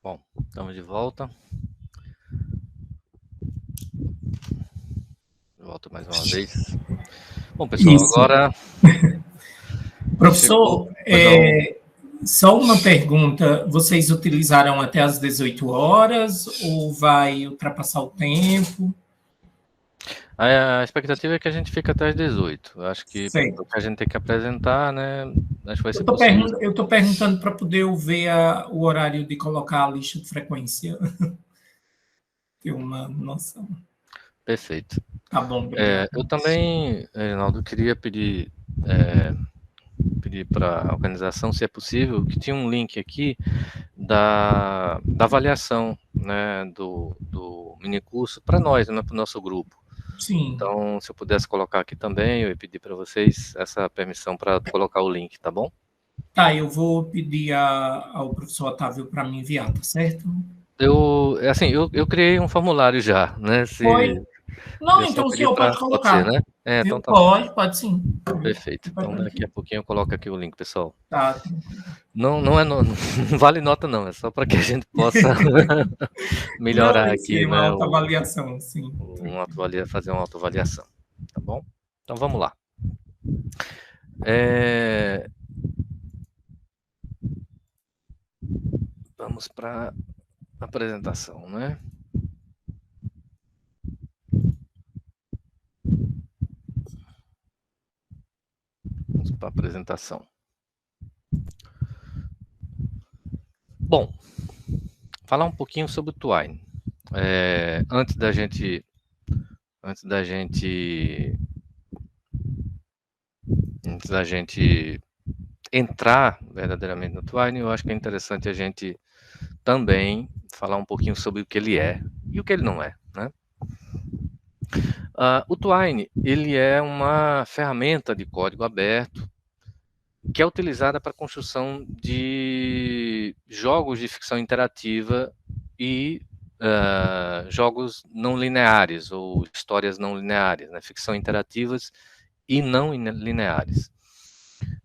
Bom, estamos de volta. Volto mais uma vez. Bom, pessoal, Isso. agora chegou. Professor, Pois não. só uma pergunta: vocês utilizaram até às 18 horas ou vai ultrapassar o tempo? A expectativa é que a gente fique até as 18. Eu acho que o Certo. que a gente tem que apresentar, né? Acho que vai Eu ser estou possível. perguntando para poder eu ver o horário de colocar a lista de frequência, ter uma noção. Perfeito. Tá bom, obrigado. Eu também, Reinaldo, queria pedir para a organização, se é possível, que tinha um link aqui da avaliação, né, do minicurso para nós, né, para o nosso grupo. Sim. Então, se eu pudesse colocar aqui também, eu ia pedir para vocês essa permissão para colocar o link, tá bom? Tá, eu vou pedir ao professor Otávio para me enviar, tá certo? Eu criei um formulário já, né? Foi. Se Não, é só então o pedir senhor para, pode pode ser, colocar. né? Então tá bom. Pode sim. Perfeito. Fica Então daqui a tranquilo. pouquinho eu coloco aqui o link, pessoal. Tá, tranquilo. Não, não vale nota não, é só para que a gente possa Não, melhorar eu aqui, sei, uma né? autoavaliação, sim. Fazer uma autoavaliação, tá bom? Então vamos lá. É, Vamos para a apresentação, né? Vamos para a apresentação. Bom, falar um pouquinho sobre o Twine. Antes da gente antes da gente antes da gente entrar verdadeiramente no Twine, eu acho que é interessante a gente também falar um pouquinho sobre o que ele é e o que ele não é, né? O Twine, ele é uma ferramenta de código aberto que é utilizada para a construção de jogos de ficção interativa e jogos não lineares ou histórias não lineares, né? Ficção interativas e não lineares.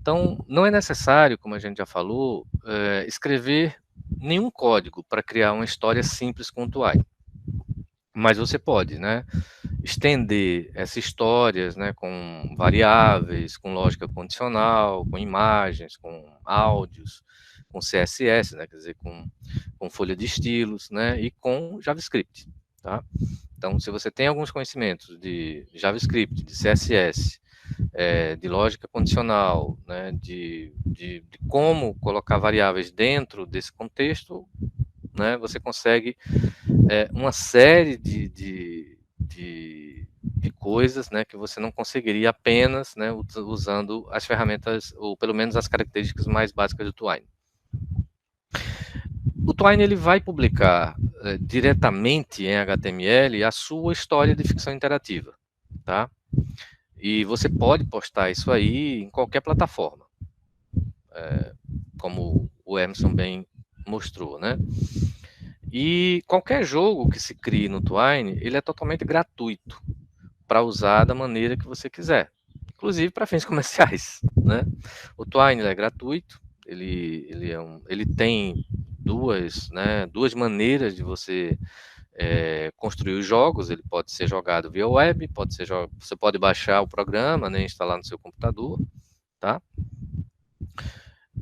Então, não é necessário, como a gente já falou, escrever nenhum código para criar uma história simples com o Twine. Mas você pode, né, estender essas histórias, né, com variáveis, com lógica condicional, com imagens, com áudios, com CSS, né, quer dizer, com folha de estilos, né, e com JavaScript, tá? Então, se você tem alguns conhecimentos de JavaScript, de CSS, de lógica condicional, né, de como colocar variáveis dentro desse contexto, né, você consegue uma série de coisas, né, que você não conseguiria apenas, né, usando as ferramentas, ou pelo menos as características mais básicas do Twine. O Twine ele vai publicar diretamente em HTML a sua história de ficção interativa, tá? E você pode postar isso aí em qualquer plataforma, como o Emerson bem mostrou, né? E qualquer jogo que se crie no Twine, ele é totalmente gratuito para usar da maneira que você quiser, inclusive para fins comerciais, né? O Twine é gratuito, ele tem duas maneiras de você construir os jogos. Ele pode ser jogado via web, você pode baixar o programa, né, instalar no seu computador, tá?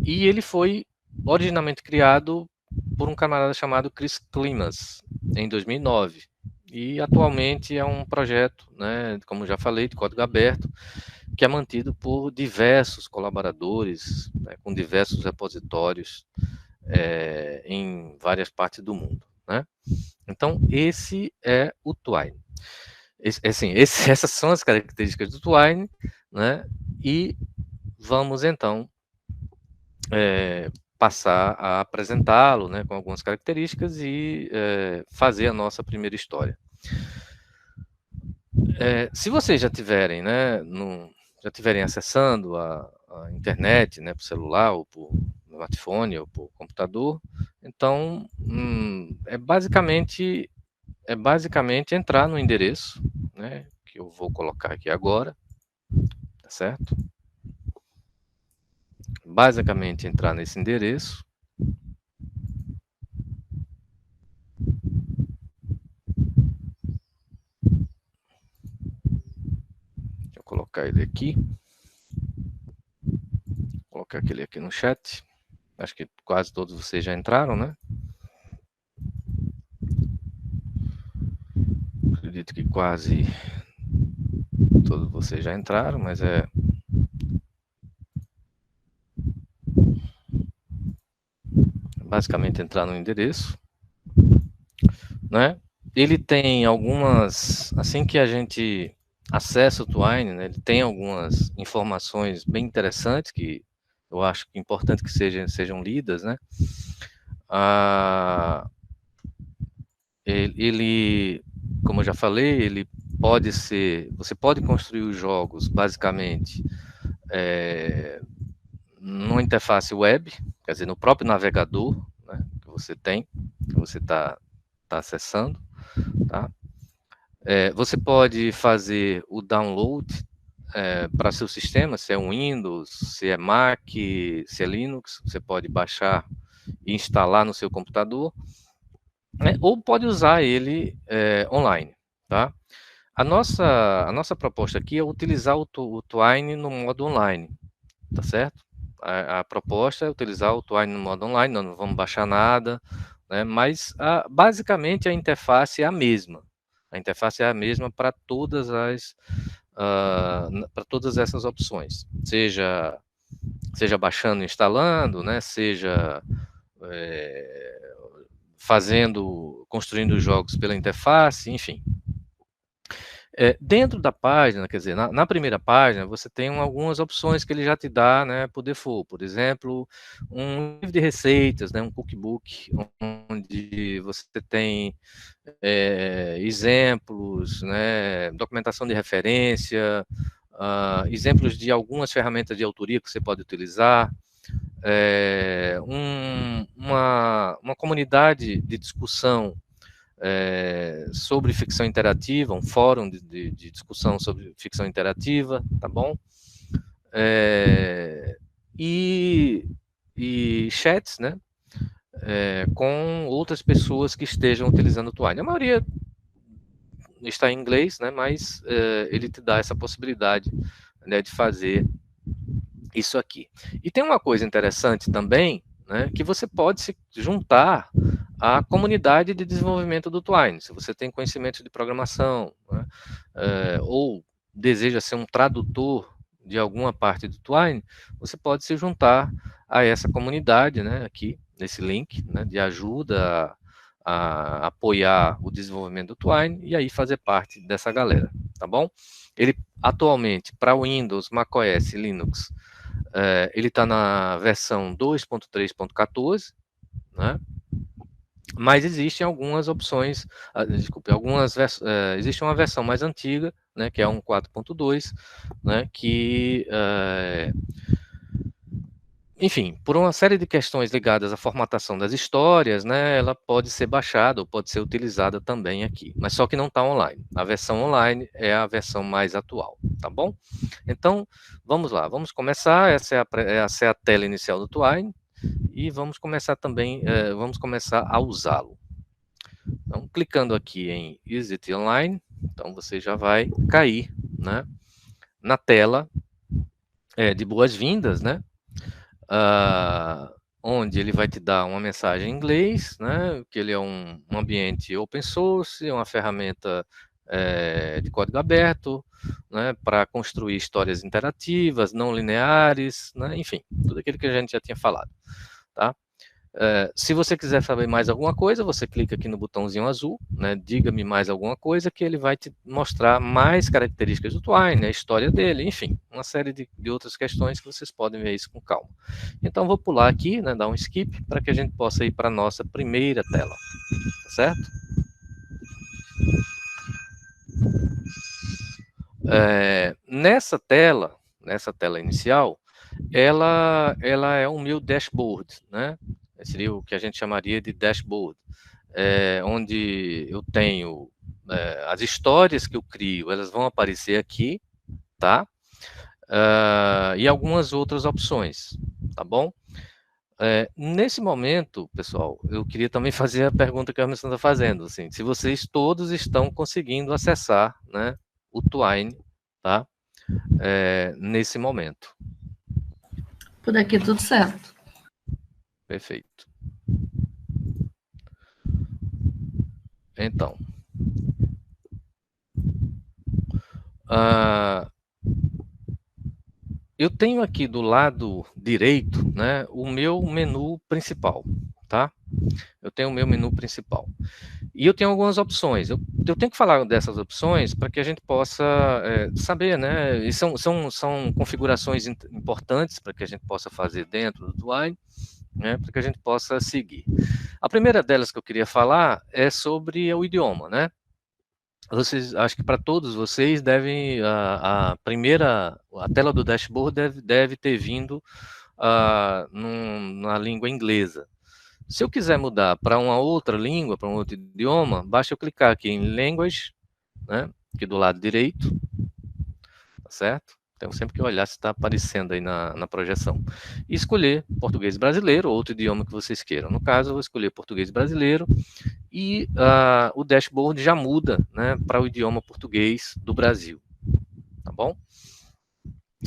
E ele foi originalmente criado por um camarada chamado Chris Klimas, em 2009. E atualmente é um projeto, né, como já falei, de código aberto, que é mantido por diversos colaboradores, né, com diversos repositórios em várias partes do mundo, né? Então, esse é o Twine. Essas são as características do Twine, né? E vamos então passar a apresentá-lo, né, com algumas características e fazer a nossa primeira história. Se vocês já tiverem, né, já tiverem acessando a internet, né, por celular ou por smartphone ou por computador, então é basicamente entrar no endereço, né, que eu vou colocar aqui agora, tá certo? Basicamente entrar nesse endereço. colocar ele aqui. Vou colocar aquele aqui no chat. Acho que quase todos vocês já entraram, né? Acredito que quase todos vocês já entraram, mas é... basicamente entrar no endereço, né? Ele tem algumas... assim que a gente acessa o Twine, né, ele tem algumas informações bem interessantes que eu acho que é importante que sejam lidas, né? Ele, como eu já falei, ele pode ser... você pode construir os jogos, basicamente, numa interface web, quer dizer, no próprio navegador, né, que você tem, que você está acessando, tá? Você pode fazer o download para seu sistema, se é um Windows, se é Mac, se é Linux, você pode baixar e instalar no seu computador, né, ou pode usar ele online, tá? A nossa proposta aqui é utilizar o Twine no modo online, tá certo? A proposta é utilizar o Twine no modo online, nós não vamos baixar nada, né, mas basicamente a interface é a mesma. A interface é a mesma para todas essas opções, seja baixando e instalando, né, seja construindo jogos pela interface, enfim. Dentro da página, quer dizer, na primeira página, você tem algumas opções que ele já te dá, né, por default. Por exemplo, um livro de receitas, né, um cookbook, onde você tem exemplos, né, documentação de referência, exemplos de algumas ferramentas de autoria que você pode utilizar, uma comunidade de discussão sobre ficção interativa, um fórum de discussão sobre ficção interativa, tá bom? E chats, né? Com outras pessoas que estejam utilizando o Twine. A maioria está em inglês, né? Mas ele te dá essa possibilidade, né, de fazer isso aqui. E tem uma coisa interessante também, né, que você pode se juntar à comunidade de desenvolvimento do Twine. Se você tem conhecimento de programação, né, ou deseja ser um tradutor de alguma parte do Twine, você pode se juntar a essa comunidade, né, aqui, nesse link, né, de ajuda a apoiar o desenvolvimento do Twine e aí fazer parte dessa galera, tá bom? Ele, atualmente, para Windows, macOS e Linux, ele está na versão 2.3.14, né? Mas existem algumas opções, desculpe, existe uma versão mais antiga, né, que é 1.4.2, né, que, enfim, por uma série de questões ligadas à formatação das histórias, né, ela pode ser baixada ou pode ser utilizada também aqui, mas só que não está online. A versão online é a versão mais atual, tá bom? Então, vamos lá, vamos começar. Essa é a tela inicial do Twine e vamos começar também, vamos começar a usá-lo. Então, clicando aqui em Use It Online, então você já vai cair, né, na tela de boas-vindas, né? Onde ele vai te dar uma mensagem em inglês, né, que ele é um ambiente open source, é uma ferramenta de código aberto, né, para construir histórias interativas, não lineares, né, enfim, tudo aquilo que a gente já tinha falado, tá? Se você quiser saber mais alguma coisa, você clica aqui no botãozinho azul, né, diga-me mais alguma coisa, que ele vai te mostrar mais características do Twine, a história dele, enfim, uma série de outras questões que vocês podem ver isso com calma. Então, vou pular aqui, né, dar um skip, para que a gente possa ir para a nossa primeira tela, tá certo? Nessa tela inicial, ela é o meu dashboard, né? Seria o que a gente chamaria de dashboard, onde eu tenho as histórias que eu crio, elas vão aparecer aqui, tá? E algumas outras opções, tá bom? Nesse momento, pessoal, eu queria também fazer a pergunta que a Emerson está fazendo, assim, se vocês todos estão conseguindo acessar, né, o Twine, tá? nesse momento. Por aqui tudo certo. Perfeito. Então, eu tenho aqui do lado direito, né, o meu menu principal, tá? Eu tenho o meu menu principal. E eu tenho algumas opções. Eu tenho que falar dessas opções para que a gente possa saber, né? E são configurações importantes para que a gente possa fazer dentro do Twine, né? Para que a gente possa seguir. A primeira delas que eu queria falar é sobre o idioma, né? Acho que para todos vocês devem a tela do dashboard deve ter vindo na língua inglesa. Se eu quiser mudar para uma outra língua, para um outro idioma, basta eu clicar aqui em Language, né, aqui do lado direito, tá certo? Então, sempre que eu olhar se está aparecendo aí na projeção. E escolher português brasileiro ou outro idioma que vocês queiram. No caso, eu vou escolher português brasileiro e o dashboard já muda, né, para o idioma português do Brasil, tá bom?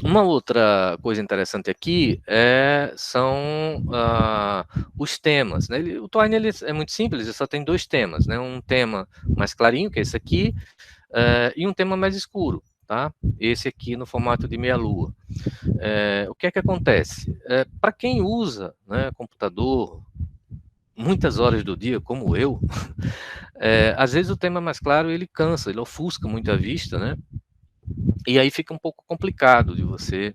Uma outra coisa interessante aqui são os temas, né? O Twine ele é muito simples, ele só tem 2 temas, né? Um tema mais clarinho, que é esse aqui, e um tema mais escuro, tá? Esse aqui no formato de meia-lua. O que é que acontece? Para quem usa, né, computador muitas horas do dia, como eu, às vezes o tema mais claro ele cansa, ele ofusca muito a vista, né? E aí fica um pouco complicado de você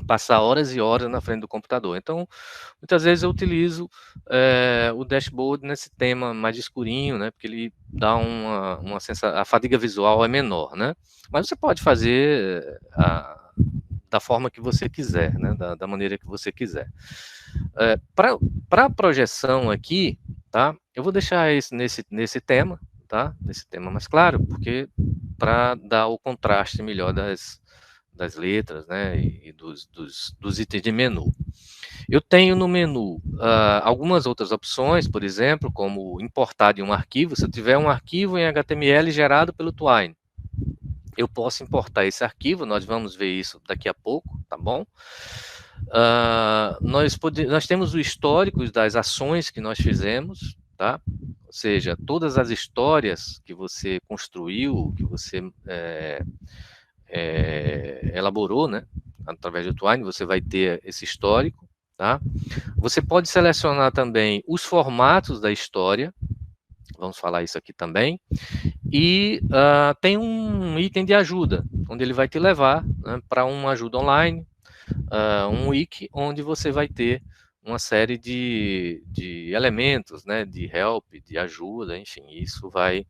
passar horas e horas na frente do computador. Então, muitas vezes eu utilizo o dashboard nesse tema mais escurinho, né? Porque ele dá uma sensação, a fadiga visual é menor, né? Mas você pode fazer da forma que você quiser, né? Da maneira que você quiser. Para a projeção aqui, tá? Eu vou deixar esse nesse tema, tá? Nesse tema mais claro, porque para dar o contraste melhor das letras, né, e dos itens de menu. Eu tenho no menu algumas outras opções, por exemplo, como importar de um arquivo. Se eu tiver um arquivo em HTML gerado pelo Twine, eu posso importar esse arquivo, nós vamos ver isso daqui a pouco, tá bom? Nós temos o histórico das ações que nós fizemos, tá? Ou seja, todas as histórias que você construiu, que você elaborou, né? Através do Twine, você vai ter esse histórico, tá? Você pode selecionar também os formatos da história, vamos falar isso aqui também, e tem um item de ajuda, onde ele vai te levar, né, para uma ajuda online, um wiki, onde você vai ter uma série de elementos, né, de help, de ajuda, enfim, isso vai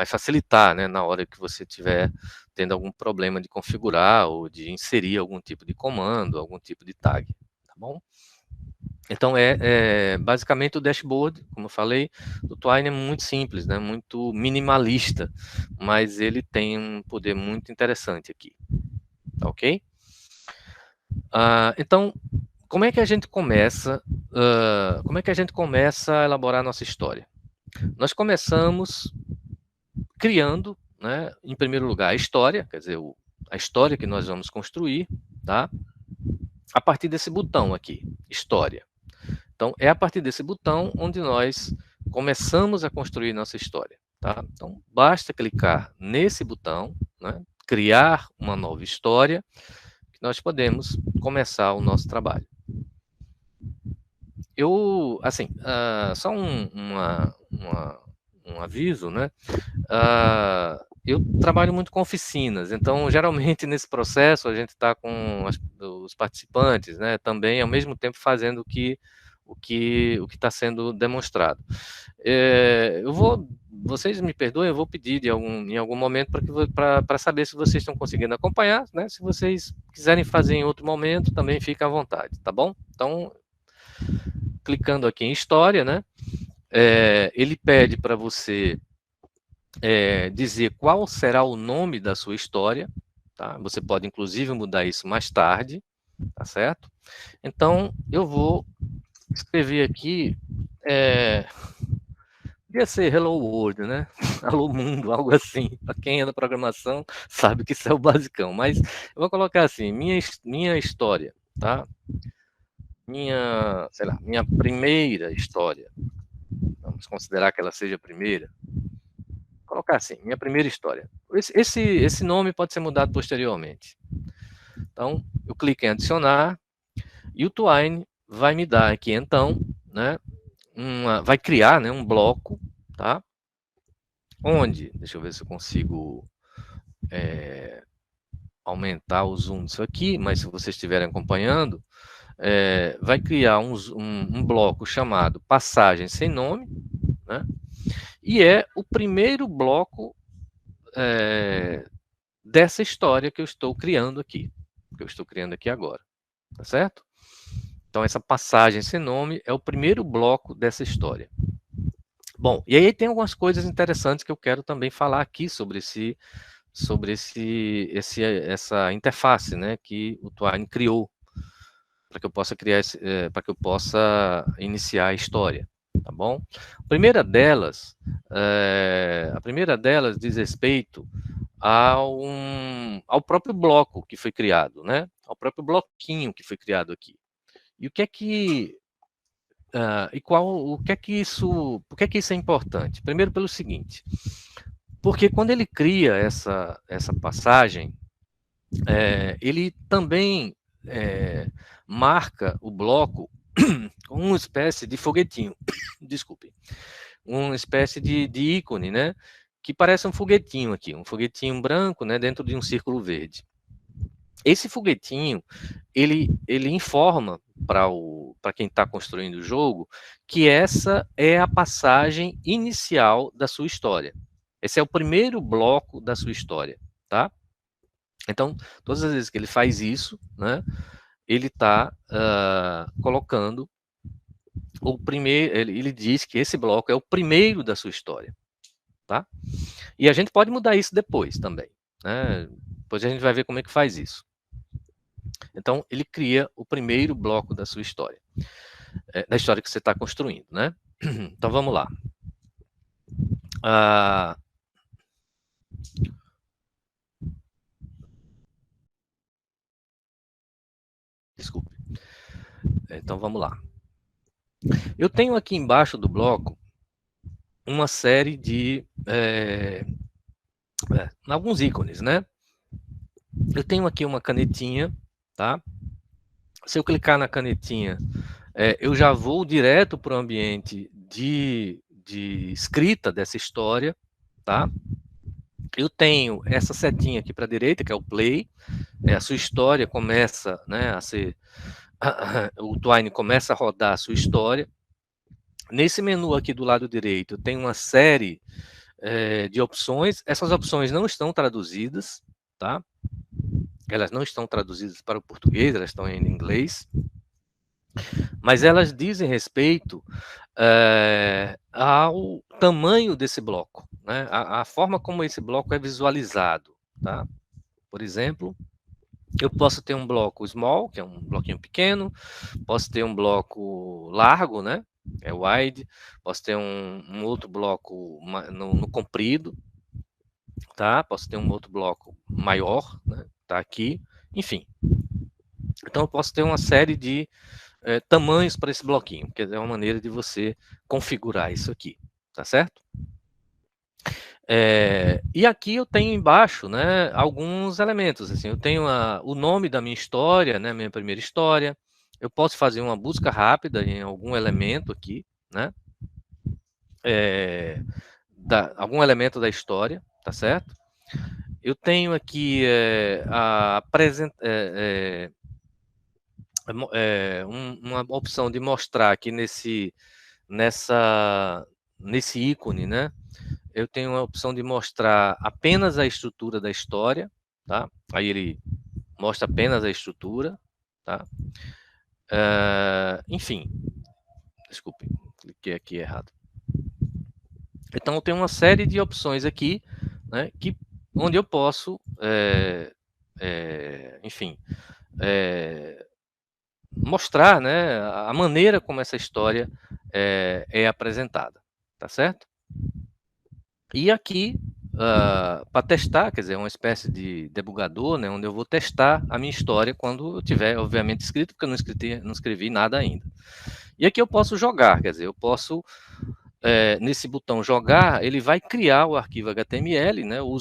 facilitar, né, na hora que você tiver tendo algum problema de configurar ou de inserir algum tipo de comando, algum tipo de tag, tá bom? Então, basicamente o dashboard, como eu falei, do Twine é muito simples, né, muito minimalista, mas ele tem um poder muito interessante aqui, tá ok? Então, como é que a gente começa a elaborar a nossa história? Nós começamos criando, né, em primeiro lugar, a história, quer dizer, a história que nós vamos construir, tá? A partir desse botão aqui, história. Então, é a partir desse botão onde nós começamos a construir nossa história, tá? Então, basta clicar nesse botão, né, criar uma nova história, que nós podemos começar o nosso trabalho. Assim, só um aviso, né? Eu trabalho muito com oficinas, então geralmente nesse processo a gente está com os participantes, né? Também ao mesmo tempo fazendo o que está sendo demonstrado. Vocês me perdoem, eu vou pedir em algum momento para saber se vocês estão conseguindo acompanhar, né? Se vocês quiserem fazer em outro momento, também fica à vontade, tá bom? Então, clicando aqui em história, né? Ele pede para você dizer qual será o nome da sua história, tá? Você pode inclusive mudar isso mais tarde, tá certo? Então, eu vou escrever aqui Podia ser Hello World, né? Alô Mundo, algo assim. Para quem é da programação, sabe que isso é o basicão. Mas eu vou colocar assim, minha história, tá? Sei lá, minha primeira história. Vamos considerar que ela seja a primeira. Vou colocar assim, minha primeira história. Esse nome pode ser mudado posteriormente. Então, eu clico em adicionar e o Twine vai me dar aqui, então, né? Vai criar, né, um bloco, tá? Onde, deixa eu ver se eu consigo aumentar o zoom disso aqui, mas se vocês estiverem acompanhando, vai criar um bloco chamado passagem sem nome, né? E é o primeiro bloco dessa história que eu estou criando aqui, agora, tá certo? Então essa passagem sem nome é o primeiro bloco dessa história. Bom, e aí tem algumas coisas interessantes que eu quero também falar aqui sobre essa interface, né, que o Twine criou para que eu possa para que eu possa iniciar a história, tá bom? A primeira delas diz respeito ao próprio bloco que foi criado, né? Ao próprio bloquinho que foi criado aqui. E o que é que por que isso é importante? Primeiro pelo seguinte, porque quando ele cria essa passagem, ele também marca o bloco com uma espécie de foguetinho, desculpe, uma espécie de ícone, né? Que parece um foguetinho aqui, um foguetinho branco, né? Dentro de um círculo verde. Esse foguetinho, ele informa para quem está construindo o jogo que essa é a passagem inicial da sua história. Esse é o primeiro bloco da sua história, tá? Então, todas as vezes que ele faz isso, né, ele está colocando o primeiro, ele diz que esse bloco é o primeiro da sua história, tá? E a gente pode mudar isso depois também, né? Depois a gente vai ver como é que faz isso. Então, ele cria o primeiro bloco da sua história, da história que você está construindo, né? Então, vamos lá. Desculpe. Então, vamos lá. Eu tenho aqui embaixo do bloco uma série de alguns ícones, né? Eu tenho aqui uma canetinha, tá? Se eu clicar na canetinha, eu já vou direto para o ambiente de escrita dessa história, tá? Eu tenho essa setinha aqui para a direita, que é o play. A sua história começa, né, a ser... o Twine começa a rodar a sua história. Nesse menu aqui do lado direito, tem uma série de opções. Essas opções não estão traduzidas, tá? Elas não estão traduzidas para o português, elas estão em inglês. Mas elas dizem respeito ao tamanho desse bloco, né? A forma como esse bloco é visualizado, tá? Por exemplo, eu posso ter um bloco small, que é um bloquinho pequeno, posso ter um bloco largo, né? É wide, posso ter um outro bloco no comprido, tá? Posso ter um outro bloco maior, né? Tá aqui, enfim. Então eu posso ter uma série de tamanhos para esse bloquinho, que é uma maneira de você configurar isso aqui, tá certo? E aqui eu tenho embaixo, né, alguns elementos, assim, eu tenho o nome da minha história, né, minha primeira história, eu posso fazer uma busca rápida em algum elemento aqui, né, algum elemento da história, tá certo? Eu tenho aqui uma opção de mostrar aqui nesse ícone, né? Eu tenho a opção de mostrar apenas a estrutura da história, tá? Aí ele mostra apenas a estrutura, tá? Enfim, desculpe, cliquei aqui errado. Então, eu tenho uma série de opções aqui, né? Onde eu posso, enfim, mostrar, né, a maneira como essa história é apresentada, tá certo? E aqui, para testar, quer dizer, uma espécie de debugador, né, onde eu vou testar a minha história quando eu tiver, obviamente, escrito, porque eu não escrevi nada ainda. E aqui eu posso jogar, quer dizer, eu posso, nesse botão jogar, ele vai criar o arquivo HTML, né, o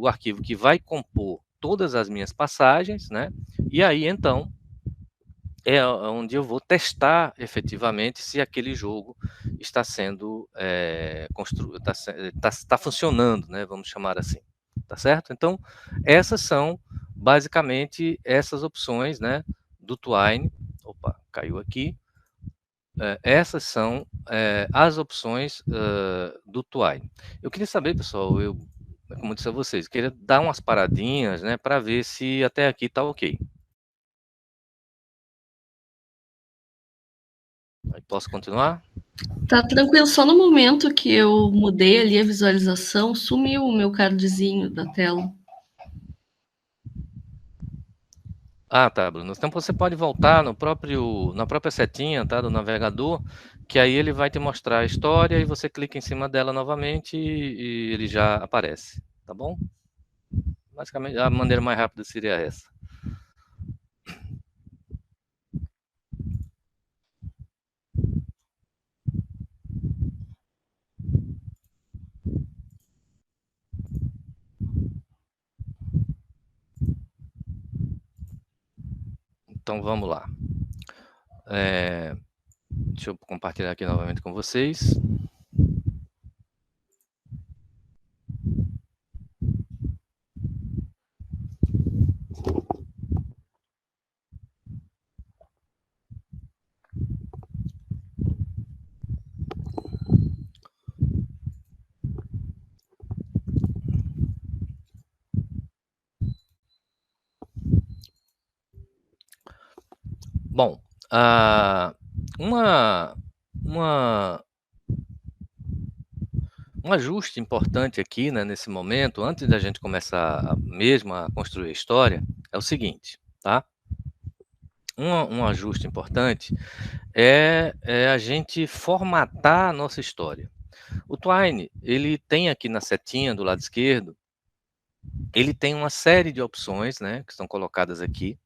arquivo que vai compor todas as minhas passagens, né, e aí, então, é onde eu vou testar efetivamente se aquele jogo está sendo construído, está funcionando, né? Vamos chamar assim, tá certo? Então, essas são basicamente essas opções, né? Do Twine. Opa, caiu aqui. Essas são as opções do Twine. Eu queria saber, pessoal, como eu disse a vocês, queria dar umas paradinhas, né? Para ver se até aqui está ok. Posso continuar? Tá tranquilo, só no momento que eu mudei ali a visualização, sumiu o meu cardzinho da tela. Ah, tá, Bruno. Então você pode voltar na própria setinha, tá, do navegador, que aí ele vai te mostrar a história e você clica em cima dela novamente e ele já aparece, tá bom? Basicamente, a maneira mais rápida seria essa. Então vamos lá. Deixa eu compartilhar aqui novamente com vocês. Bom, um ajuste importante aqui, né, nesse momento, antes da gente começar mesmo a construir a história, é o seguinte, tá? Um ajuste importante é a gente formatar a nossa história. O Twine, ele tem aqui na setinha do lado esquerdo, ele tem uma série de opções, né, que estão colocadas aqui.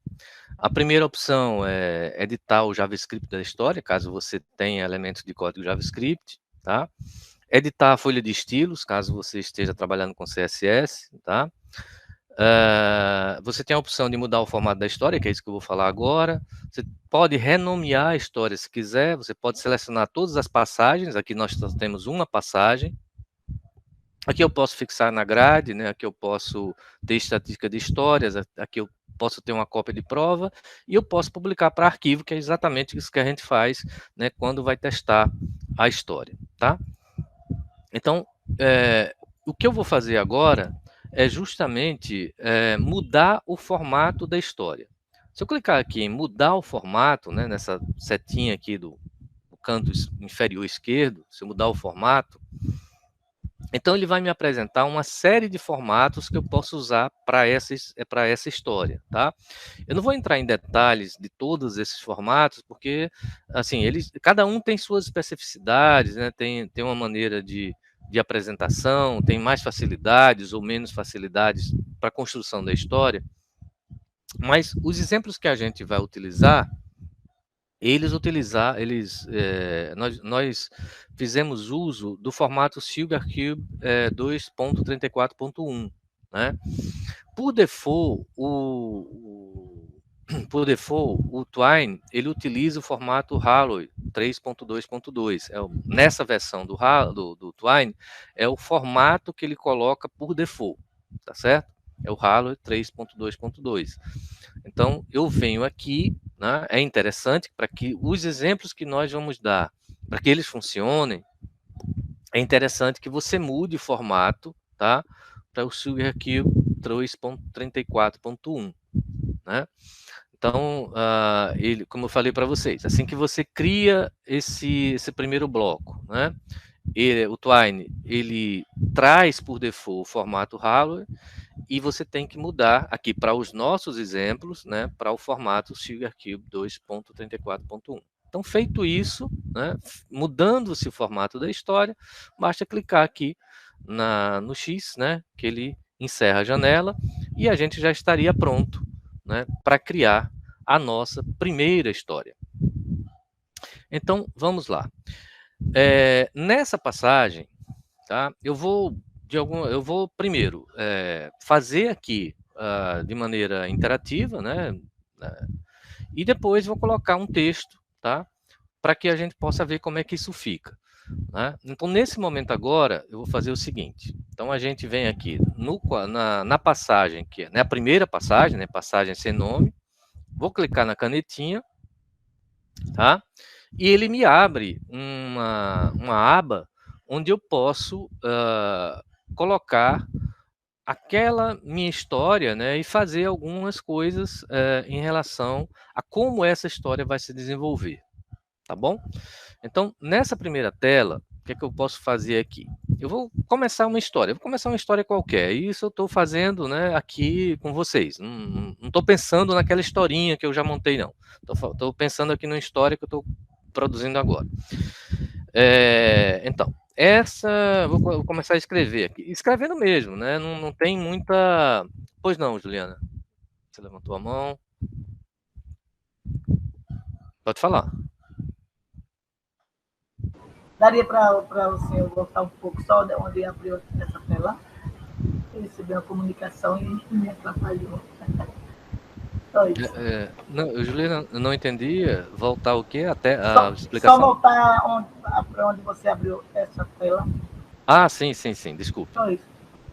A primeira opção é editar o JavaScript da história, caso você tenha elementos de código JavaScript, tá? Editar a folha de estilos, caso você esteja trabalhando com CSS, tá? Você tem a opção de mudar o formato da história, que é isso que eu vou falar agora. Você pode renomear a história se quiser, você pode selecionar todas as passagens, aqui nós só temos uma passagem. Aqui eu posso fixar na grade, né? Aqui eu posso ter estatística de histórias, aqui eu posso ter uma cópia de prova, e eu posso publicar para arquivo, que é exatamente isso que a gente faz, né, quando vai testar a história, tá? Então, o que eu vou fazer agora é justamente mudar o formato da história. Se eu clicar aqui em mudar o formato, né, nessa setinha aqui do canto inferior esquerdo, se eu mudar o formato, então ele vai me apresentar uma série de formatos que eu posso usar para essa história, tá? Eu não vou entrar em detalhes de todos esses formatos, porque assim, cada um tem suas especificidades, né? Tem uma maneira de apresentação, tem mais facilidades ou menos facilidades para a construção da história. Mas os exemplos que a gente vai utilizar, nós fizemos uso do formato SugarCube 2.34.1, né? Por default, o Twine ele utiliza o formato Halo 3.2.2. Nessa versão do Twine, é o formato que ele coloca por default, tá certo? É o Halo 3.2.2. Então, eu venho aqui, né, é interessante para que os exemplos que nós vamos dar, para que eles funcionem, é interessante que você mude o formato, tá? Para o SugarCube 3.34.1, né? Então, como eu falei para vocês, assim que você cria esse primeiro bloco, né? O Twine, ele traz por default o formato Halo e você tem que mudar aqui para os nossos exemplos, né? Para o formato SugarCube 2.34.1. Então, feito isso, né, mudando-se o formato da história, basta clicar aqui no X, né, que ele encerra a janela, e a gente já estaria pronto, né, para criar a nossa primeira história. Então, vamos lá. Nessa passagem, tá, eu vou primeiro fazer aqui de maneira interativa, né, e depois vou colocar um texto, tá, para que a gente possa ver como é que isso fica. Né? Então, nesse momento agora, eu vou fazer o seguinte. Então, a gente vem aqui na passagem, que é, né, a primeira passagem, né, passagem sem nome, vou clicar na canetinha, tá? E ele me abre uma aba onde eu posso colocar aquela minha história, né, e fazer algumas coisas em relação a como essa história vai se desenvolver, tá bom? Então, nessa primeira tela, o que é que eu posso fazer aqui? Eu vou começar uma história, qualquer, e isso eu estou fazendo, né, aqui com vocês. Não estou pensando naquela historinha que eu já montei, não. Estou pensando aqui numa história que eu estou produzindo agora. Então, vou começar a escrever aqui. Escrevendo mesmo, né? Não tem muita... Pois não, Juliana. Você levantou a mão. Pode falar. Daria para o senhor voltar um pouco só de onde abriu essa tela? Recebeu a comunicação e me atrapalhou. Só isso. Não, Juliana, eu não entendi. Voltar o quê? Até a explicação. Só voltar para onde você abriu essa tela. Ah, sim. Desculpe. Só isso.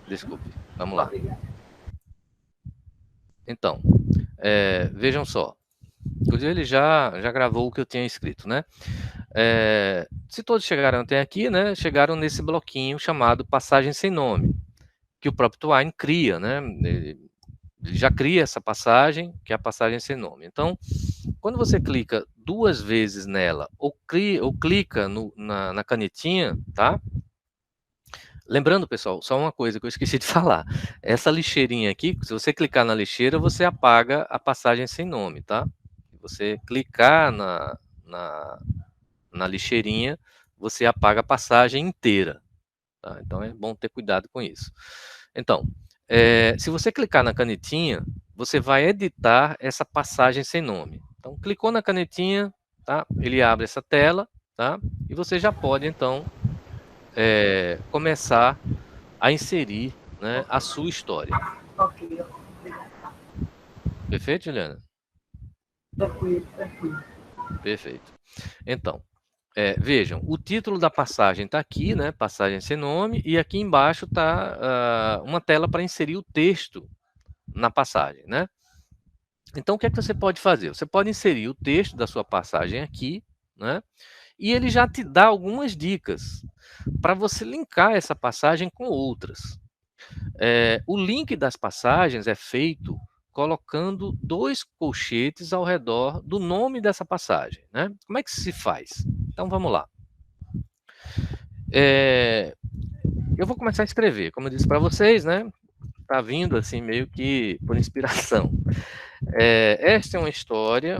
Desculpe. Vamos lá. Obrigado. Então, vejam só. Inclusive, ele já gravou o que eu tinha escrito, né? Se todos chegaram até aqui, né? Chegaram nesse bloquinho chamado Passagem Sem Nome, que o próprio Twine cria, né? Ele já cria essa passagem, que é a passagem sem nome. Então, quando você clica 2 vezes nela, ou clica na canetinha, tá? Lembrando, pessoal, só uma coisa que eu esqueci de falar. Essa lixeirinha aqui, se você clicar na lixeira, você apaga a passagem sem nome, tá? Se você clicar na lixeirinha, você apaga a passagem inteira. Tá? Então, é bom ter cuidado com isso. Então, se você clicar na canetinha, você vai editar essa passagem sem nome. Então, clicou na canetinha, tá? Ele abre essa tela, tá? E você já pode, então, começar a inserir, né, a sua história. Ok. Perfeito, Juliana? Tranquilo. Perfeito. Então, vejam, o título da passagem está aqui, né? Passagem sem nome, e aqui embaixo está uma tela para inserir o texto na passagem, né? Então, o que é que você pode fazer? Você pode inserir o texto da sua passagem aqui, né? E ele já te dá algumas dicas para você linkar essa passagem com outras. O link das passagens é feito colocando 2 colchetes ao redor do nome dessa passagem, né? Como é que se faz? Então, vamos lá. Eu vou começar a escrever, como eu disse para vocês, né? Tá vindo assim meio que por inspiração. Esta é uma história.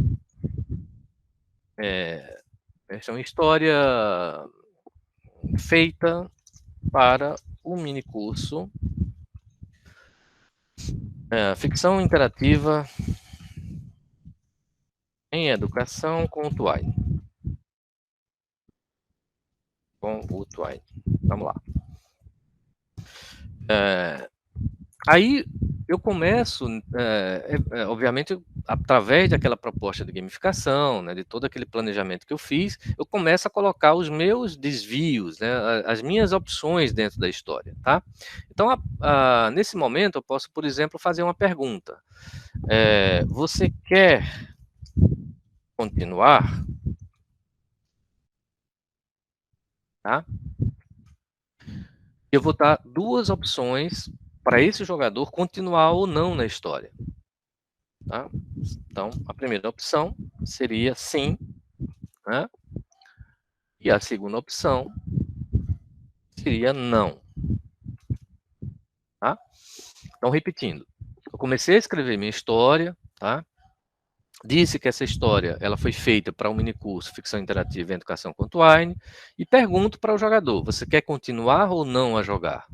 Esta é uma história feita para o minicurso Ficção Interativa em Educação com o Twine. Vamos lá. Aí eu começo, obviamente, através daquela proposta de gamificação, né, de todo aquele planejamento que eu fiz, eu começo a colocar os meus desvios, né, as minhas opções dentro da história, tá? Então, nesse momento, eu posso, por exemplo, fazer uma pergunta. Você quer continuar? Tá? Eu vou dar 2 opções para esse jogador continuar ou não na história. Tá? Então, a primeira opção seria sim, né? E a segunda opção seria não. Tá? Então, repetindo, eu comecei a escrever minha história, tá? disse que essa história ela foi feita para um minicurso Ficção Interativa em Educação com Twine, e pergunto para o jogador, você quer continuar ou não a jogar?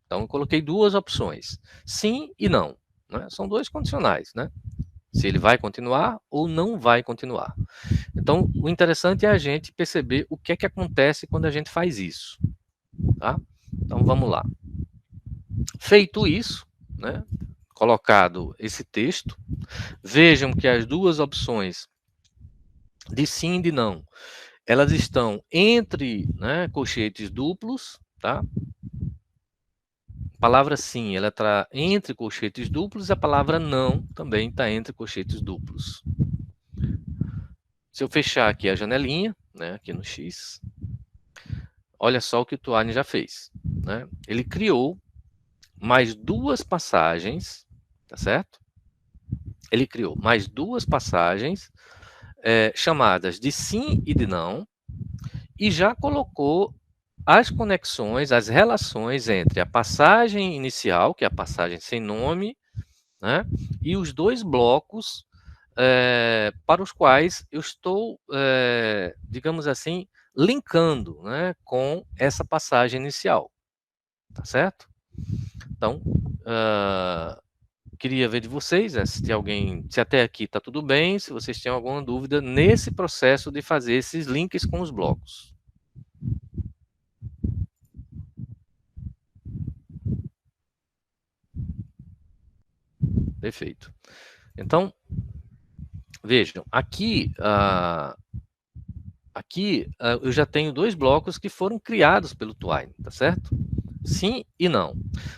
Então, eu coloquei duas opções, sim e não, né? São dois condicionais, né? Se ele vai continuar ou não vai continuar. Então, o interessante é a gente perceber o que é que acontece quando a gente faz isso, tá? Então, vamos lá. Feito isso, né? Colocado esse texto, vejam que as duas opções de sim e de não, elas estão entre, né, colchetes duplos, tá? A palavra sim, ela está entre colchetes duplos, e a palavra não também está entre colchetes duplos. Se eu fechar aqui a janelinha, né, aqui no X, olha só o que o Twine já fez, né? Ele criou mais duas passagens, tá certo? Ele criou mais duas passagens chamadas de sim e de não, e já colocou as conexões, as relações entre a passagem inicial, que é a passagem sem nome, né, e os dois blocos para os quais eu estou, digamos assim, linkando, né, com essa passagem inicial, tá certo? Então, queria ver de vocês, se até aqui está tudo bem, se vocês têm alguma dúvida nesse processo de fazer esses links com os blocos. Perfeito. Então, vejam, aqui eu já tenho dois blocos que foram criados pelo Twine, tá certo? Sim e não.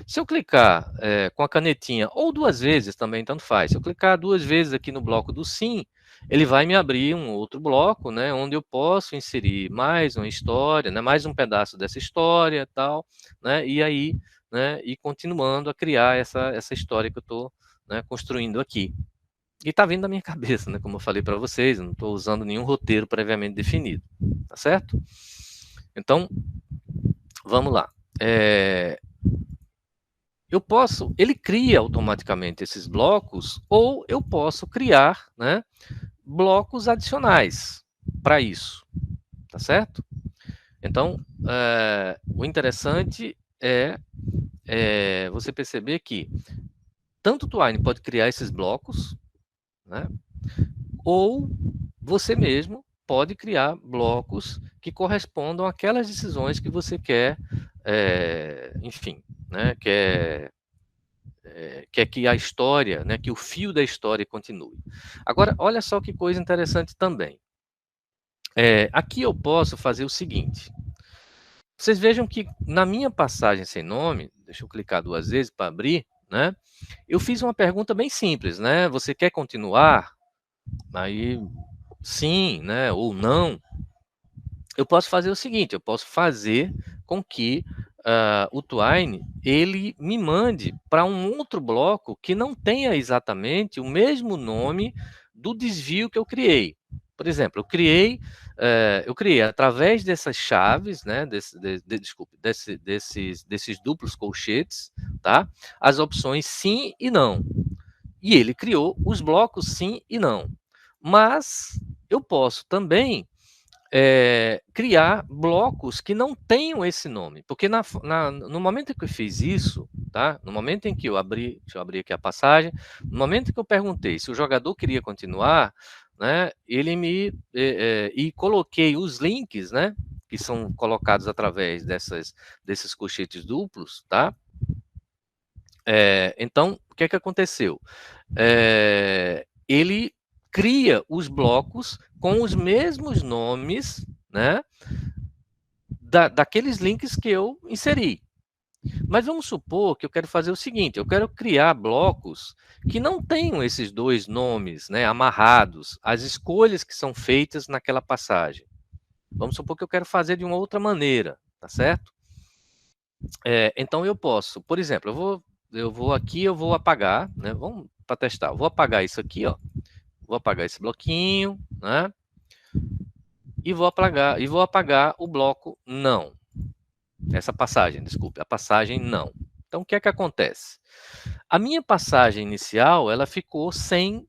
Se eu clicar com a canetinha, ou duas vezes também, tanto faz. Se eu clicar duas vezes aqui no bloco do sim, ele vai me abrir um outro bloco, né, onde eu posso inserir mais uma história, né, mais um pedaço dessa história e tal, né, e aí, né, ir continuando a criar essa história que eu estou, né, construindo aqui. E está vindo da minha cabeça, né, como eu falei para vocês, eu não estou usando nenhum roteiro previamente definido, tá certo? Então, vamos lá. Ele cria automaticamente esses blocos, ou eu posso criar, né, blocos adicionais para isso, tá certo? Então, o interessante é você perceber que tanto o Twine pode criar esses blocos, né, ou você mesmo pode criar blocos que correspondam àquelas decisões que você quer, enfim, né, quer que a história, né, que o fio da história continue. Agora, olha só que coisa interessante também. Aqui eu posso fazer o seguinte. Vocês vejam que na minha passagem sem nome, deixa eu clicar duas vezes para abrir, né? Eu fiz uma pergunta bem simples, né? Você quer continuar? Aí, sim, né? Ou não. Eu posso fazer o seguinte, eu posso fazer com que o Twine, ele me mande para um outro bloco que não tenha exatamente o mesmo nome do desvio que eu criei. Por exemplo, eu criei através dessas chaves, né, desses duplos colchetes, tá? As opções sim e não. E ele criou os blocos sim e não. Mas eu posso também criar blocos que não tenham esse nome, porque no momento em que eu fiz isso, tá? No momento em que eu abri, deixa eu abrir aqui a passagem, no momento em que eu perguntei se o jogador queria continuar, né? E coloquei os links, né? Que são colocados através desses colchetes duplos, tá? Então, o que é que aconteceu? Ele cria os blocos com os mesmos nomes, né, daqueles links que eu inseri. Mas vamos supor que eu quero fazer o seguinte, eu quero criar blocos que não tenham esses dois nomes, né, amarrados, às escolhas que são feitas naquela passagem. Vamos supor que eu quero fazer de uma outra maneira, tá certo? Então eu posso, por exemplo, eu vou apagar, né, vamos para testar, eu vou apagar isso aqui, ó. Vou apagar esse bloquinho, né? E vou apagar o bloco não. Essa passagem, desculpe, a passagem não. Então, o que é que acontece? A minha passagem inicial, ela ficou sem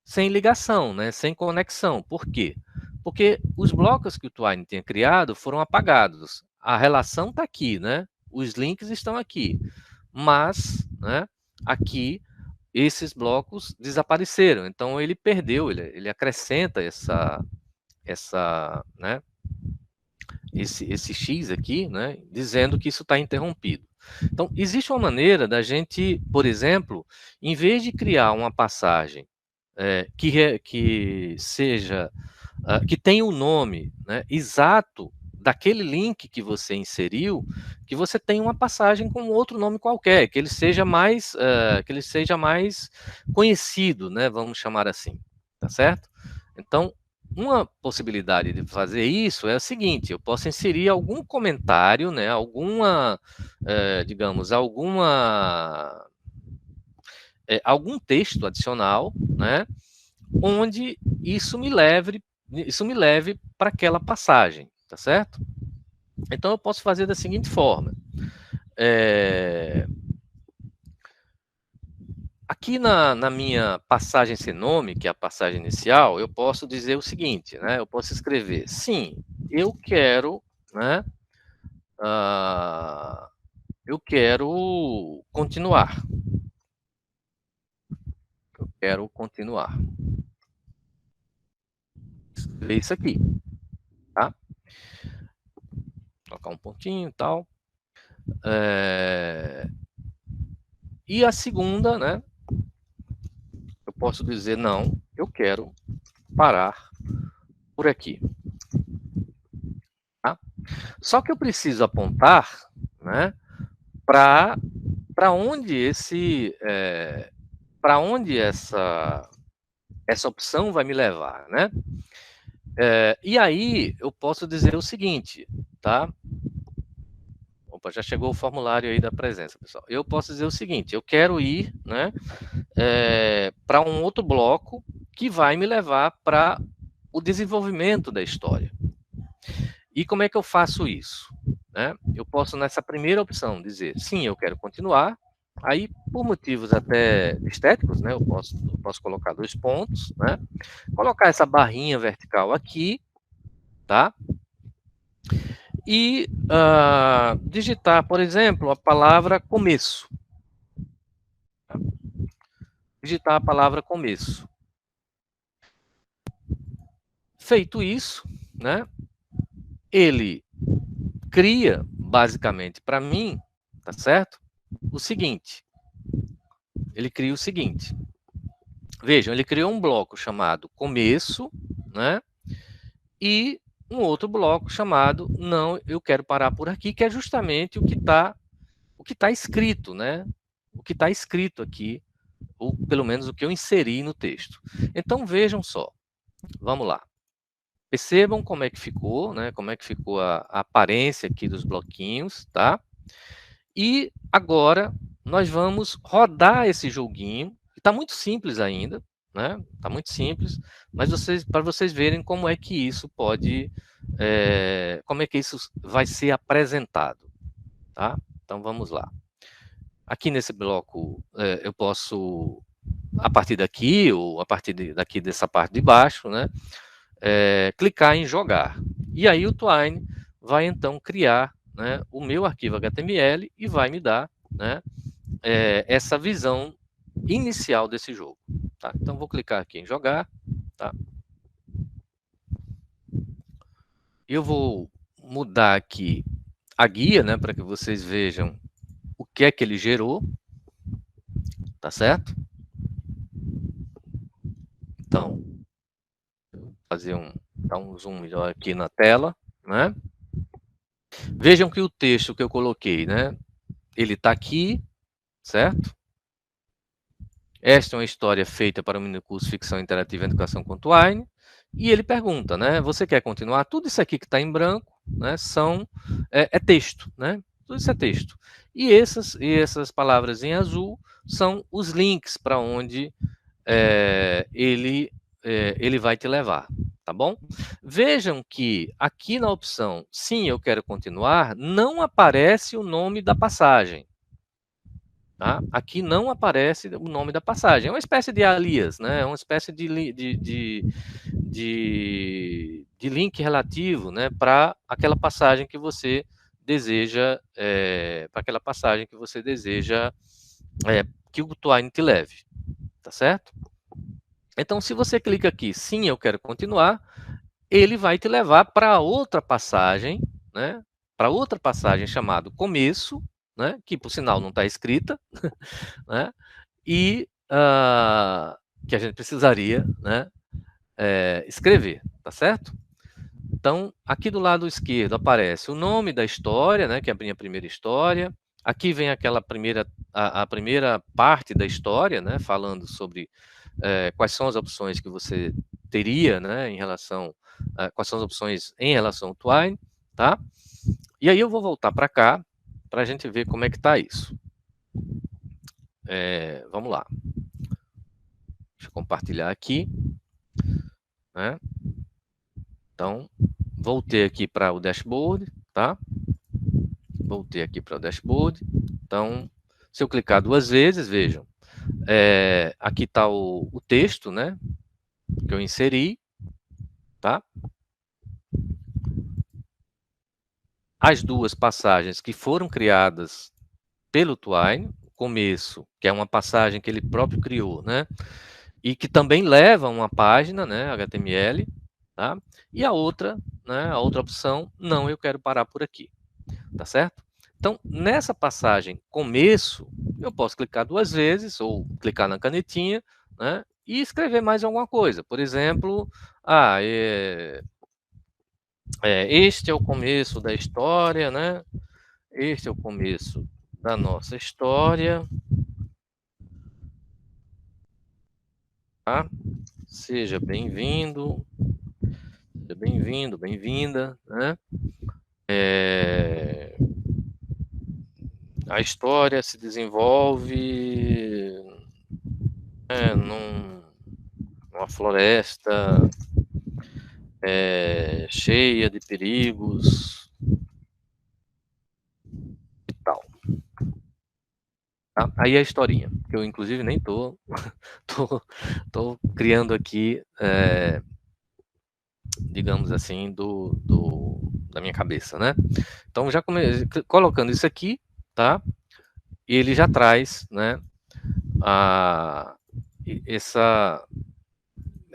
sem ligação, né? Sem conexão. Por quê? Porque os blocos que o Twine tinha criado foram apagados. A relação está aqui, né? Os links estão aqui. Mas, né, aqui, esses blocos desapareceram. Então, ele perdeu, ele acrescenta né, esse X aqui, né, dizendo que isso está interrompido. Então, existe uma maneira da gente, por exemplo, em vez de criar uma passagem que seja, que tenha o nome, né, exato daquele link que você inseriu, que você tenha uma passagem com outro nome qualquer, que ele seja mais conhecido, né, vamos chamar assim, tá certo? Então, uma possibilidade de fazer isso é a seguinte: eu posso inserir algum comentário, né, digamos, algum texto adicional, né, onde isso me leve para aquela passagem, tá certo? Então eu posso fazer da seguinte forma: aqui na minha passagem sem nome, que é a passagem inicial, eu posso dizer o seguinte, né? Eu posso escrever: sim, eu quero, né? Eu quero continuar. Eu quero continuar. Escrever isso aqui, tá? Colocar um pontinho e tal. E a segunda, né? Eu posso dizer: não, eu quero parar por aqui. Tá? Só que eu preciso apontar, né, para onde essa opção vai me levar, né? E aí eu posso dizer o seguinte, tá? Opa, já chegou o formulário aí da presença, pessoal. Eu posso dizer o seguinte: eu quero ir, né, para um outro bloco que vai me levar para o desenvolvimento da história. E como é que eu faço isso? Né? Eu posso, nessa primeira opção, dizer: sim, eu quero continuar. Aí, por motivos até estéticos, né, eu posso colocar 2 pontos, né? Colocar essa barrinha vertical aqui, tá? E digitar, por exemplo, a palavra começo. Digitar a palavra começo. Feito isso, né, ele cria, basicamente, para mim, tá certo? O seguinte. Ele cria o seguinte. Vejam, ele criou um bloco chamado começo, né? E um outro bloco chamado não, eu quero parar por aqui, que é justamente o que está escrito, né? O que está escrito aqui, ou pelo menos o que eu inseri no texto. Então vejam só. Vamos lá. Percebam como é que ficou, né? Como é que ficou a aparência aqui dos bloquinhos, tá? E agora nós vamos rodar esse joguinho. Está muito simples ainda, né? Está muito simples, mas para vocês verem como é que isso pode, como é que isso vai ser apresentado, tá? Então vamos lá. Aqui nesse bloco eu posso, a partir daqui ou a partir daqui dessa parte de baixo, né? Clicar em jogar. E aí o Twine vai então criar, né, o meu arquivo HTML e vai me dar, né, essa visão inicial desse jogo. Tá? Então vou clicar aqui em jogar. Tá? Eu vou mudar aqui a guia, né, para que vocês vejam o que é que ele gerou. Tá certo? Então, vou fazer dar um zoom melhor aqui na tela, né? Vejam que o texto que eu coloquei, né, ele está aqui, certo? Esta é uma história feita para o minicurso Ficção Interativa em Educação com Twine. E ele pergunta, né? Você quer continuar? Tudo isso aqui que está em branco, né? É texto, né? Tudo isso é texto. E essas palavras em azul são os links para onde ele vai te levar, tá bom? Vejam que aqui na opção sim, eu quero continuar, não aparece o nome da passagem. Tá? Aqui não aparece o nome da passagem. É uma espécie de alias, né? É uma espécie de link relativo, né? Para aquela passagem que você deseja, para aquela passagem que você deseja que o Twine te leve, tá certo? Então, se você clica aqui, sim, eu quero continuar, ele vai te levar para outra passagem, né? Para outra passagem chamada começo, né? Que por sinal não está escrita, né? E que a gente precisaria, né? Escrever, tá certo? Então, aqui do lado esquerdo aparece o nome da história, né? Que é a minha primeira história. Aqui vem aquela a primeira parte da história, né? Falando sobre quais são as opções que você teria, né? Em relação quais são as opções em relação ao Twine, tá? E aí eu vou voltar para cá para a gente ver como é que está isso. Vamos lá. Deixa eu compartilhar aqui, né? Então, voltei aqui para o dashboard, tá? Voltei aqui para o dashboard. Então, se eu clicar 2 vezes, vejam, aqui está o texto, né? Que eu inseri, tá? As 2 passagens que foram criadas pelo Twine, o começo, que é uma passagem que ele próprio criou, né? E que também leva uma página, né? HTML, tá? E a outra, né? A outra opção, não, eu quero parar por aqui, tá certo? Então, nessa passagem começo, eu posso clicar 2 vezes ou clicar na canetinha, né? E escrever mais alguma coisa. Por exemplo, este é o começo da história, né? Este é o começo da nossa história. Tá? Seja bem-vindo, bem-vinda, né? A história se desenvolve numa floresta cheia de perigos e tal. Tá? Aí a historinha, que eu inclusive nem tô criando aqui, digamos assim, da minha cabeça, né? Então já colocando isso aqui, tá? Ele já traz, né?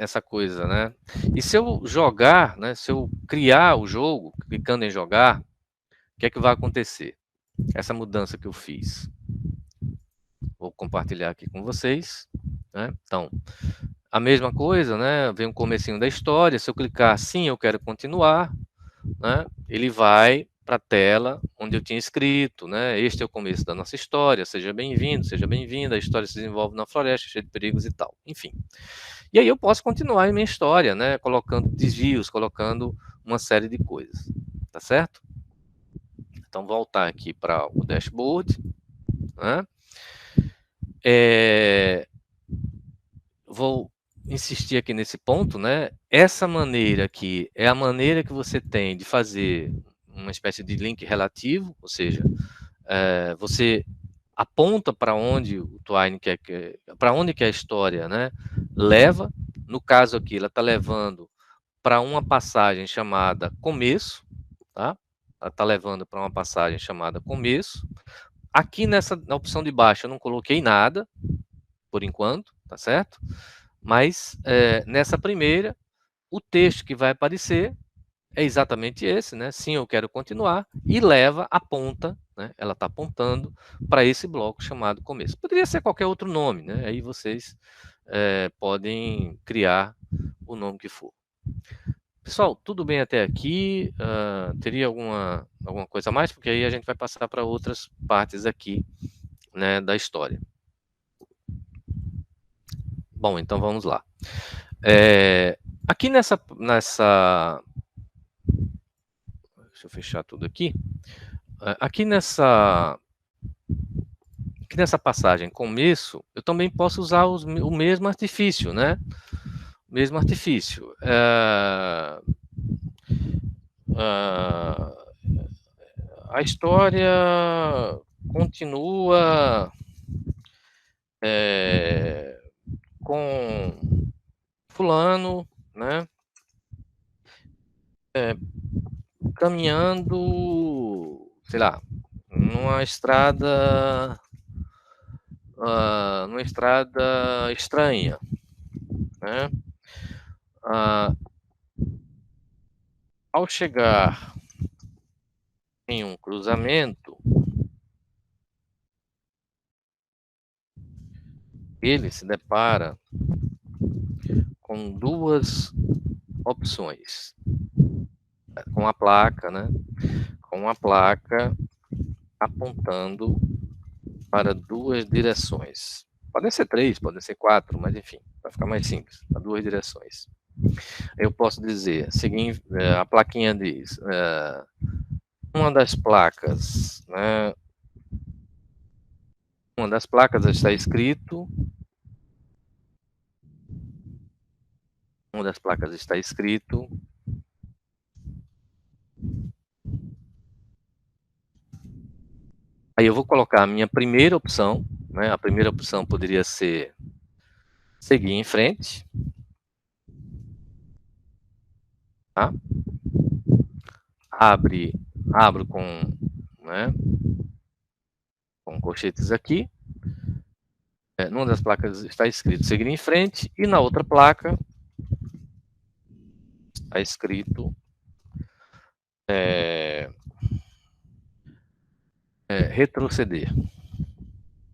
Essa coisa, né? E se eu jogar, né? Se eu criar o jogo, clicando em jogar, o que é que vai acontecer? Essa mudança que eu fiz. Vou compartilhar aqui com vocês, né? Então, a mesma coisa, né? Vem um comecinho da história. Se eu clicar sim, eu quero continuar, né? Ele vai para a tela onde eu tinha escrito, né? Este é o começo da nossa história. Seja bem-vindo, seja bem-vinda. A história se desenvolve na floresta, cheia de perigos e tal. Enfim. E aí eu posso continuar em minha história, né? Colocando desvios, colocando uma série de coisas, tá certo? Então voltar aqui para o dashboard, né? Vou insistir aqui nesse ponto, né? Essa maneira aqui é a maneira que você tem de fazer uma espécie de link relativo, ou seja, você aponta para onde o Twine quer para onde que a história, né, leva. No caso aqui, ela está levando para uma passagem chamada começo, tá? Ela está levando para uma passagem chamada começo. Aqui na opção de baixo eu não coloquei nada, por enquanto, tá certo? Mas nessa primeira, o texto que vai aparecer é exatamente esse, né? Sim, eu quero continuar, e aponta, né? Ela está apontando para esse bloco chamado começo. Poderia ser qualquer outro nome, né? Aí vocês podem criar o nome que for. Pessoal, tudo bem até aqui? Teria alguma coisa a mais? Porque aí a gente vai passar para outras partes aqui, né, da história. Bom, então vamos lá. Aqui nessa... Deixa eu fechar tudo aqui. Aqui nessa passagem começo, eu também posso usar o mesmo artifício, né? O mesmo artifício. A história continua com fulano, né, caminhando, sei lá, numa estrada estranha, né? Ao chegar em um cruzamento, ele se depara com duas opções, com a placa, né? Com a placa apontando para duas direções. Podem ser 3, podem ser 4, mas enfim, vai ficar mais simples, para duas direções. Eu posso dizer, seguinte, a plaquinha diz, uma das placas, né? Uma das placas está escrito, aí eu vou colocar a minha primeira opção, né? A primeira opção poderia ser seguir em frente, tá? Abro com, né, com colchetes aqui. Numa das placas está escrito seguir em frente e na outra placa está escrito retroceder.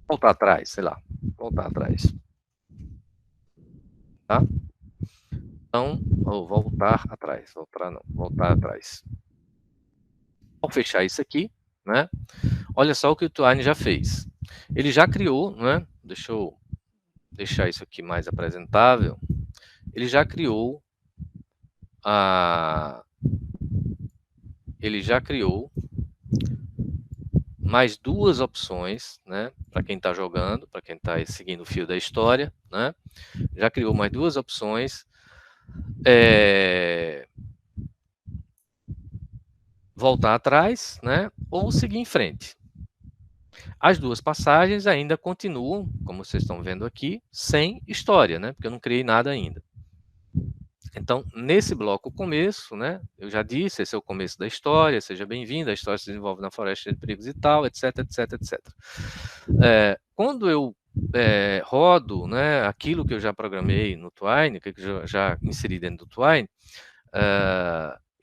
Voltar atrás, sei lá. Voltar atrás. Tá? Então, voltar atrás. Voltar atrás. Ao fechar isso aqui, né? Olha só o que o Twine já fez. Ele já criou, né? Deixa eu deixar isso aqui mais apresentável. Ele já criou mais duas opções, né? Para quem está jogando, para quem está seguindo o fio da história, né? Já criou mais duas opções. Voltar atrás, né? Ou seguir em frente. As duas passagens ainda continuam, como vocês estão vendo aqui, sem história, né? Porque eu não criei nada ainda. Então, nesse bloco começo, né? Eu já disse, esse é o começo da história, seja bem-vindo, a história se desenvolve na floresta de perigos e tal, etc, etc, etc. Quando eu rodo, né, aquilo que eu já programei no Twine, que eu já inseri dentro do Twine,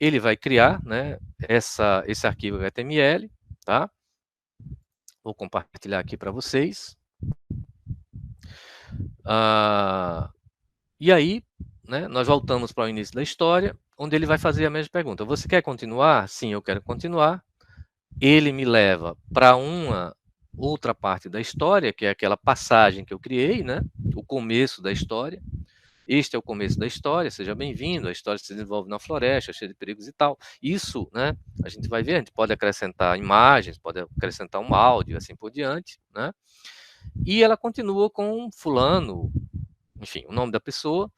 ele vai criar, né, esse arquivo HTML, tá? Vou compartilhar aqui para vocês. E aí, né, nós voltamos para o início da história, onde ele vai fazer a mesma pergunta. Você quer continuar? Sim, eu quero continuar. Ele me leva para uma outra parte da história, que é aquela passagem que eu criei, né? O começo da história. Este é o começo da história, seja bem-vindo, a história se desenvolve na floresta, cheia de perigos e tal. Isso, né, a gente vai ver, a gente pode acrescentar imagens, pode acrescentar um áudio, assim por diante, né? E ela continua com fulano, enfim, o nome da pessoa,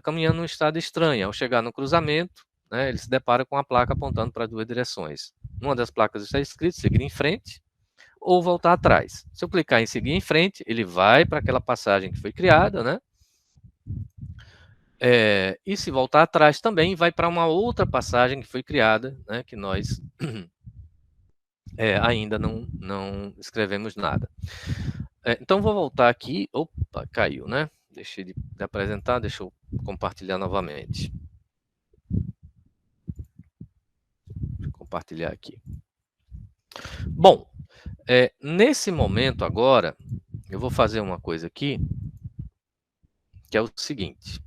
caminhando num estado estranho. Ao chegar no cruzamento, né, ele se depara com a placa apontando para duas direções. Uma das placas está escrito seguir em frente ou voltar atrás. Se eu clicar em seguir em frente, ele vai para aquela passagem que foi criada, né? E se voltar atrás também vai para uma outra passagem que foi criada, né, que nós ainda não escrevemos nada. Então, vou voltar aqui. Opa, caiu, né? Deixei de apresentar, deixa eu compartilhar novamente. Deixa eu compartilhar aqui. Bom, nesse momento agora, eu vou fazer uma coisa aqui, que é o seguinte.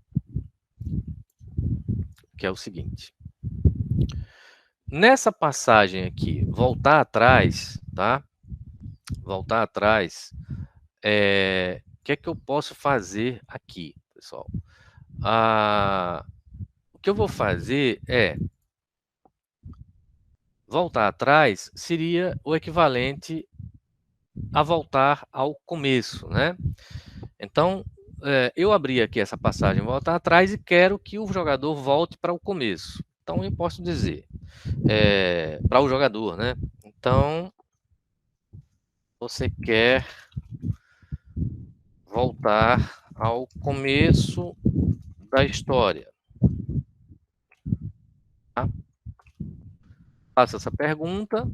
Nessa passagem aqui, voltar atrás, tá? Voltar atrás, o que é que eu posso fazer aqui, pessoal? O que eu vou fazer voltar atrás seria o equivalente a voltar ao começo, né? Então, eu abri aqui essa passagem voltar atrás e quero que o jogador volte para o começo. Então, eu posso dizer para o jogador, né? Então, você quer voltar ao começo da história. Tá? Faço essa pergunta,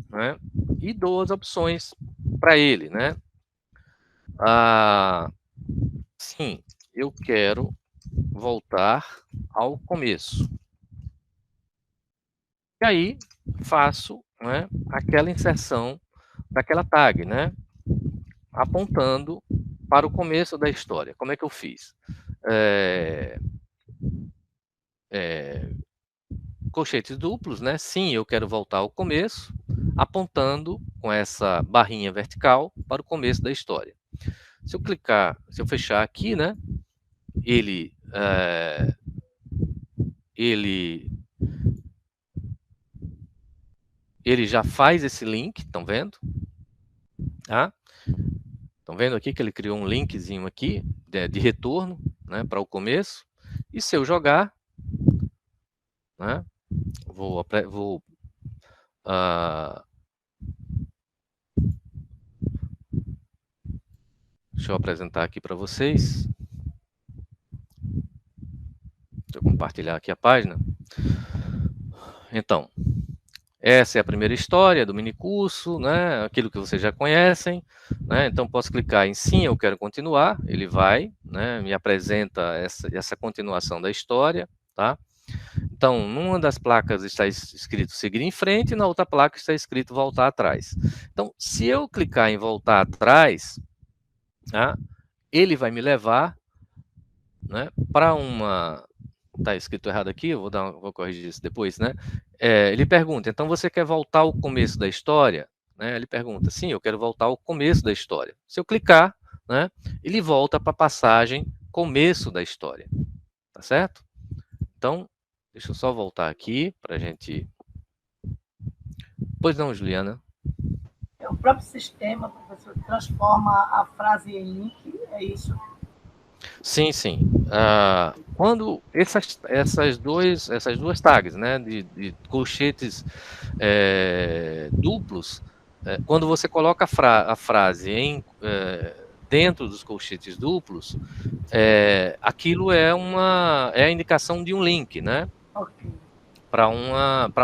né? E dou as opções para ele, né? Sim, eu quero voltar ao começo. E aí faço, né, aquela inserção daquela tag, né? Apontando para o começo da história. Como é que eu fiz? Colchetes duplos, né? Sim, eu quero voltar ao começo, apontando com essa barrinha vertical para o começo da história. Se eu clicar, se eu fechar aqui, né? Ele já faz esse link, estão vendo? Tá? Estão vendo aqui que ele criou um linkzinho aqui de retorno, né, para o começo. E se eu jogar, né, deixa eu apresentar aqui para vocês. Deixa eu compartilhar aqui a página. Então, essa é a primeira história do minicurso, né? Aquilo que vocês já conhecem, né? Então, posso clicar em sim, eu quero continuar. Ele vai, né? Me apresenta essa continuação da história, tá? Então, numa das placas está escrito seguir em frente, e na outra placa está escrito voltar atrás. Então, se eu clicar em voltar atrás, tá? Ele vai me levar, né, para uma... Está escrito errado aqui, eu vou corrigir isso depois, né? Ele pergunta, então você quer voltar ao começo da história? Né? Ele pergunta, sim, eu quero voltar ao começo da história. Se eu clicar, né, ele volta para a passagem começo da história. Tá certo? Então, deixa eu só voltar aqui para a gente... Pois não, Juliana? O próprio sistema, professor, transforma a frase em link, é isso? Sim, sim. Quando essas duas tags, né, de colchetes duplos, quando você coloca a frase dentro dos colchetes duplos, aquilo é a indicação de um link, né? Ok. Para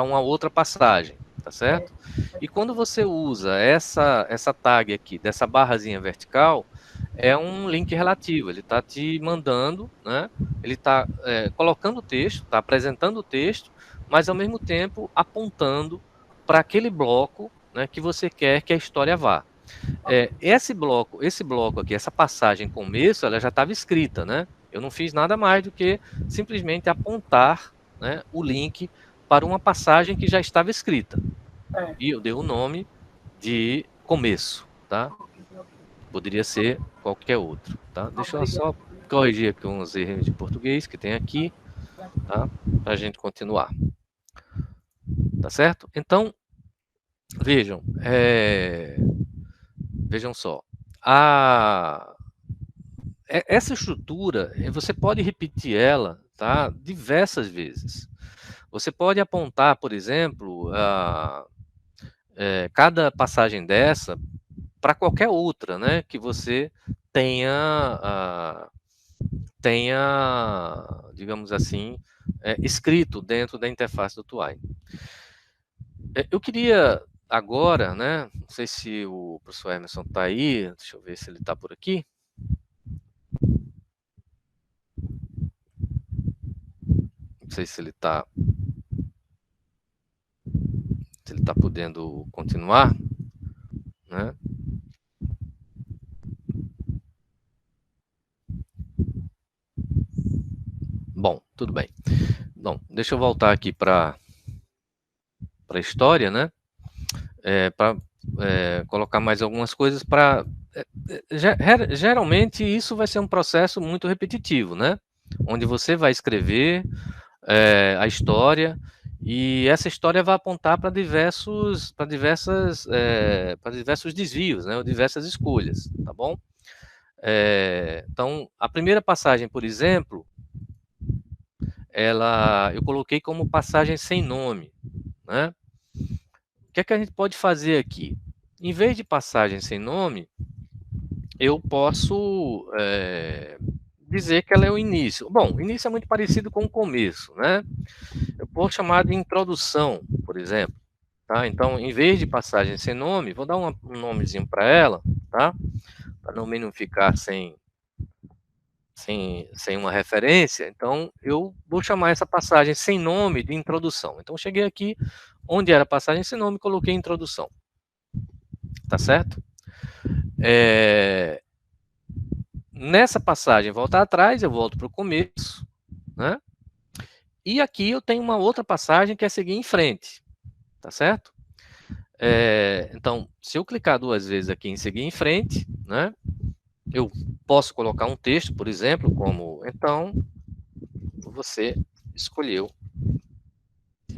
uma outra passagem, tá certo? E quando você usa essa tag aqui, dessa barrazinha vertical, é um link relativo, ele está te mandando, né? Ele está colocando o texto, está apresentando o texto, mas ao mesmo tempo apontando para aquele bloco, né, que você quer que a história vá. Esse bloco aqui, essa passagem começo, ela já estava escrita, né? Eu não fiz nada mais do que simplesmente apontar, né, o link para uma passagem que já estava escrita. E eu dei o nome de começo, tá? Poderia ser qualquer outro, tá? Deixa eu só corrigir aqui uns erros de português que tem aqui, tá? Para a gente continuar. Tá certo? Então, vejam, vejam só. Essa estrutura, você pode repetir ela, tá, diversas vezes. Você pode apontar, por exemplo, cada passagem dessa para qualquer outra, né, que você tenha, digamos assim, escrito dentro da interface do Twine. Eu queria agora, né, não sei se o professor Emerson está aí, deixa eu ver se ele está por aqui. Não sei se ele está podendo continuar, né? Bom, tudo bem. Bom, deixa eu voltar aqui para a história, né? Para colocar mais algumas coisas para... geralmente isso vai ser um processo muito repetitivo, né? Onde você vai escrever a história e essa história vai apontar para diversos desvios, né? Ou diversas escolhas, tá bom? Então, a primeira passagem, por exemplo, eu coloquei como passagem sem nome, né? O que é que a gente pode fazer aqui? Em vez de passagem sem nome, eu posso dizer que ela é o início. Bom, o início é muito parecido com o começo, né? Eu posso chamar de introdução, por exemplo. Tá? Então, em vez de passagem sem nome, vou dar um nomezinho para ela, tá? Para não ficar sem uma referência. Então, eu vou chamar essa passagem sem nome de introdução. Então, cheguei aqui, onde era passagem sem nome, coloquei introdução. Tá certo? Nessa passagem, voltar atrás, eu volto para o começo, né? E aqui eu tenho uma outra passagem que é seguir em frente, tá certo? Então, se eu clicar 2 vezes aqui em seguir em frente, né? Eu posso colocar um texto, por exemplo, como, então, você escolheu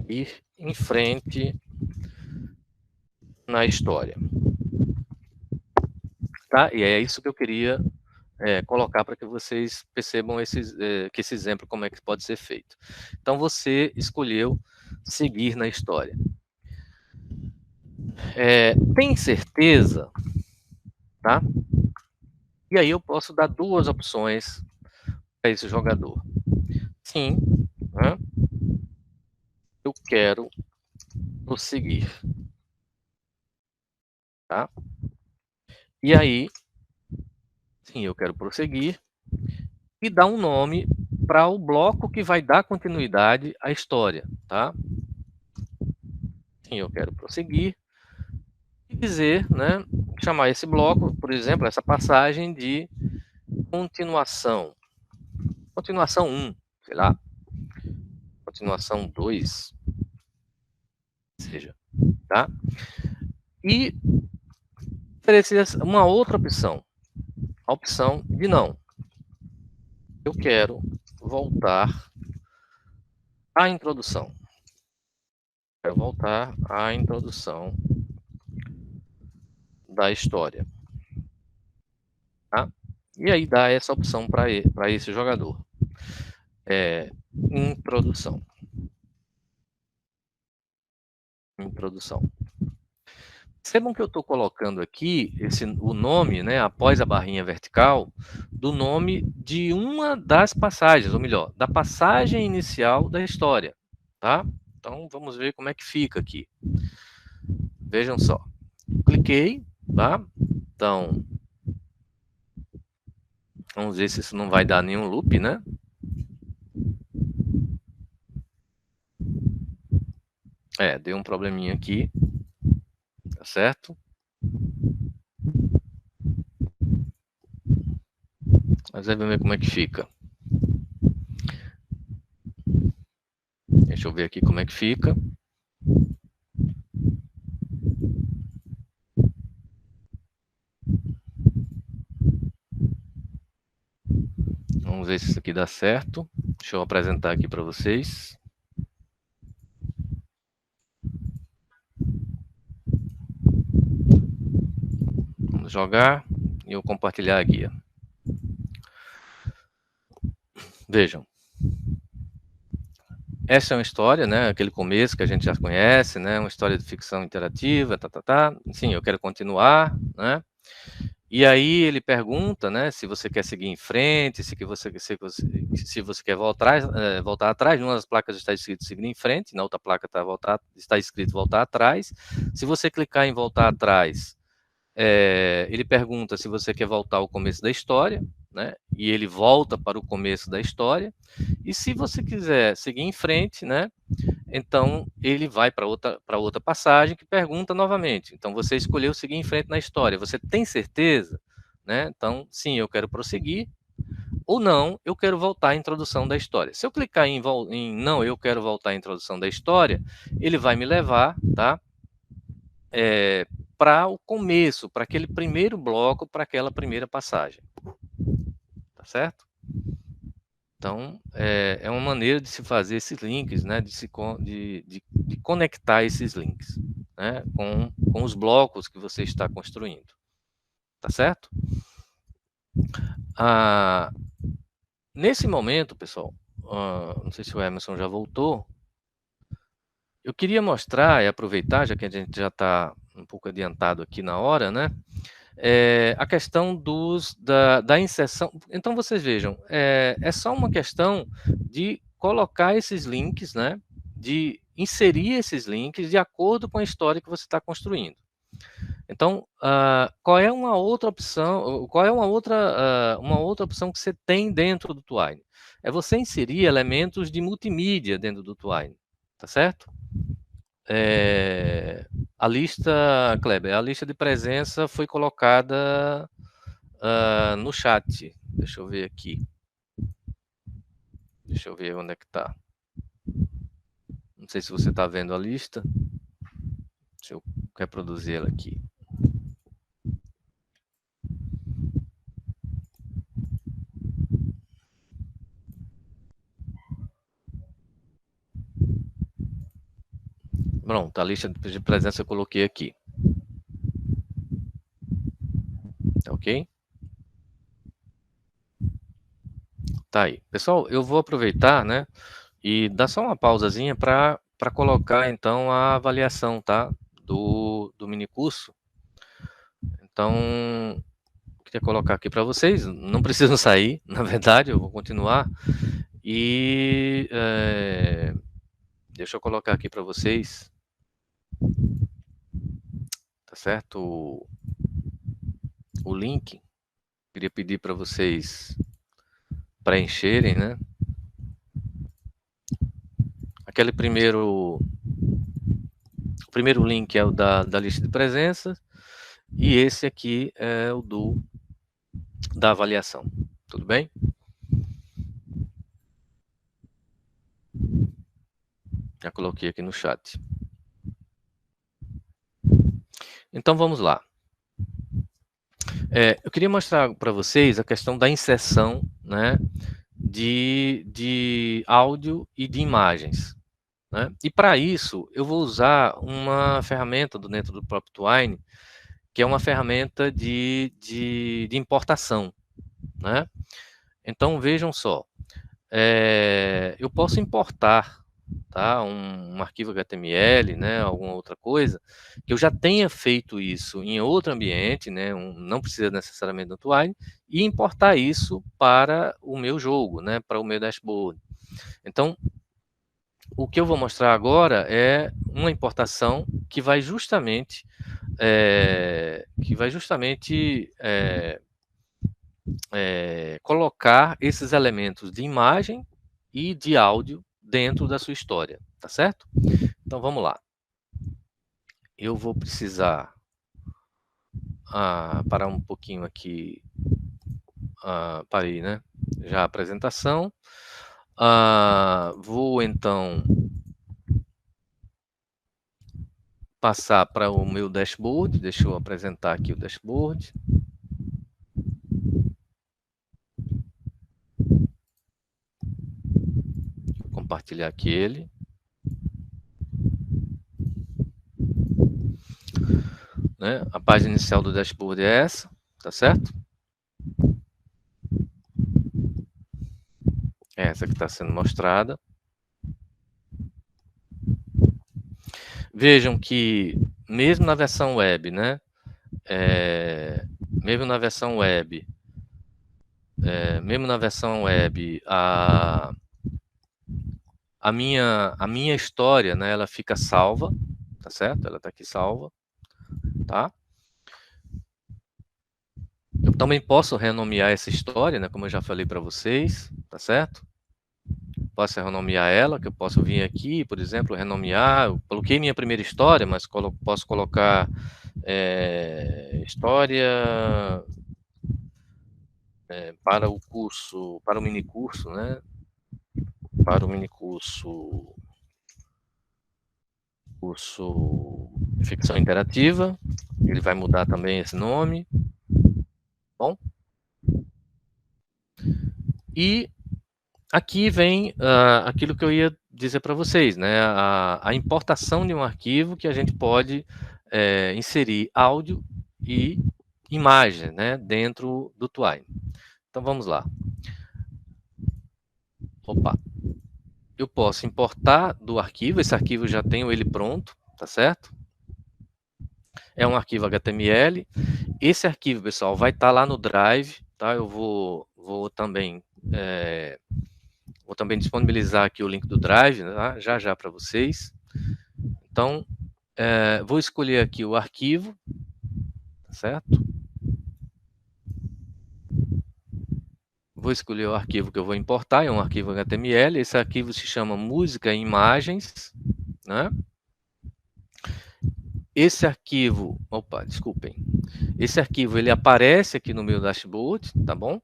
ir em frente na história. Tá? E é isso que eu queria colocar para que vocês percebam que esse exemplo, como é que pode ser feito. Então, você escolheu seguir na história. Tem certeza? Tá? E aí eu posso dar 2 opções para esse jogador. Sim, né? Eu quero prosseguir. Tá? E aí, sim, eu quero prosseguir. E dar um nome para o bloco que vai dar continuidade à história, tá? Sim, eu quero prosseguir. E dizer, né, chamar esse bloco, por exemplo, essa passagem de continuação. Continuação 1, sei lá. Continuação 2. Seja, tá? E oferecer uma outra opção. A opção de não. Eu quero voltar à introdução. Quero voltar à introdução da história. Tá? E aí dá essa opção para esse jogador. Introdução. Introdução. Percebam que eu estou colocando aqui o nome, né, após a barrinha vertical, do nome de uma das passagens, ou melhor, da passagem inicial da história. Tá? Então, vamos ver como é que fica aqui. Vejam só. Cliquei, tá? Então, vamos ver se isso não vai dar nenhum loop, né? Deu um probleminha aqui. Tá certo? Mas aí vamos ver como é que fica. Deixa eu ver aqui como é que fica. Vamos ver se isso aqui dá certo. Deixa eu apresentar aqui para vocês. Vamos jogar e eu compartilhar a guia. Vejam. Essa é uma história, né? Aquele começo que a gente já conhece, né? Uma história de ficção interativa, Sim, eu quero continuar, né? E aí ele pergunta, né? Se você quer seguir em frente, se você quer voltar atrás. Numa das placas está escrito seguir em frente, na outra placa está escrito voltar atrás. Se você clicar em voltar atrás, ele pergunta se você quer voltar ao começo da história, né? E ele volta para o começo da história. E se você quiser seguir em frente, né? Então ele vai para outra passagem que pergunta novamente. Então você escolheu seguir em frente na história. Você tem certeza, né? Então sim, eu quero prosseguir. Ou não, eu quero voltar à introdução da história. Se eu clicar em não, eu quero voltar à introdução da história, ele vai me levar, tá? Para o começo, para aquele primeiro bloco, para aquela primeira passagem. Tá certo? Então, é uma maneira de se fazer esses links, né? De conectar esses links, né? Com os blocos que você está construindo. Tá certo? Nesse momento, pessoal, não sei se o Emerson já voltou, eu queria mostrar e aproveitar, já que a gente já está um pouco adiantado aqui na hora, né? a questão da inserção. Então, vocês vejam, é só uma questão de colocar esses links, né? De inserir esses links de acordo com a história que você está construindo. Então, qual é uma outra opção? Qual é uma outra opção que você tem dentro do Twine? É você inserir elementos de multimídia dentro do Twine, tá certo? A lista, Kleber, a lista de presença foi colocada no chat. Deixa eu ver aqui. Deixa eu ver onde é que está. Não sei se você está vendo a lista. Deixa eu reproduzir ela aqui. Pronto, a lista de presença eu coloquei aqui. Ok? Tá aí. Pessoal, eu vou aproveitar, né, e dar só uma pausazinha para colocar, então, a avaliação, tá, do minicurso. Então, queria colocar aqui para vocês, não precisam sair, na verdade, eu vou continuar. E deixa eu colocar aqui para vocês, tá certo? O link, queria pedir para vocês preencherem, né? Aquele primeiro link é o da lista de presença, e esse aqui é o da avaliação. Tudo bem? Já coloquei aqui no chat. Então, vamos lá. Eu queria mostrar para vocês a questão da inserção, né, de áudio e de imagens, né? E para isso, eu vou usar uma ferramenta dentro do próprio Twine, que é uma ferramenta de importação, né? Então, vejam só. Eu posso importar, tá, um arquivo HTML, né, alguma outra coisa, que eu já tenha feito isso em outro ambiente, né, não precisa necessariamente do Twine, e importar isso para o meu jogo, né, para o meu dashboard. Então, o que eu vou mostrar agora é uma importação que vai justamente colocar esses elementos de imagem e de áudio dentro da sua história, tá certo? Então, vamos lá. Eu vou precisar parar um pouquinho aqui. Parei, né? Já a apresentação. Vou, então, passar para o meu dashboard. Deixa eu apresentar aqui o dashboard. Vou compartilhar aqui ele. Né? A página inicial do dashboard é essa, tá certo? É essa que está sendo mostrada. Vejam que, mesmo na versão web, né? Mesmo na versão web, a minha história, né? Ela fica salva, tá certo? Ela está aqui salva, tá? Eu também posso renomear essa história, né? Como eu já falei para vocês, tá certo? Posso renomear ela, que eu posso vir aqui, por exemplo, renomear. Eu coloquei minha primeira história, mas posso colocar história para o curso, para o minicurso, né? Para o minicurso Ficção Interativa. Ele vai mudar também esse nome. Bom. E aqui vem aquilo que eu ia dizer para vocês, né? A importação de um arquivo que a gente pode inserir áudio e imagem, né, dentro do Twine. Então, vamos lá. Opa. Eu posso importar do arquivo, esse arquivo eu já tenho ele pronto, tá certo? É um arquivo HTML, Esse arquivo, pessoal, vai estar lá no Drive, tá? Eu vou também disponibilizar aqui o link do Drive, tá? Já para vocês. Então, vou escolher aqui o arquivo, certo? Vou escolher o arquivo que eu vou importar, é um arquivo HTML. Esse arquivo se chama música e imagens, né? Esse arquivo, desculpem. Esse arquivo, ele aparece aqui no meu dashboard, tá bom?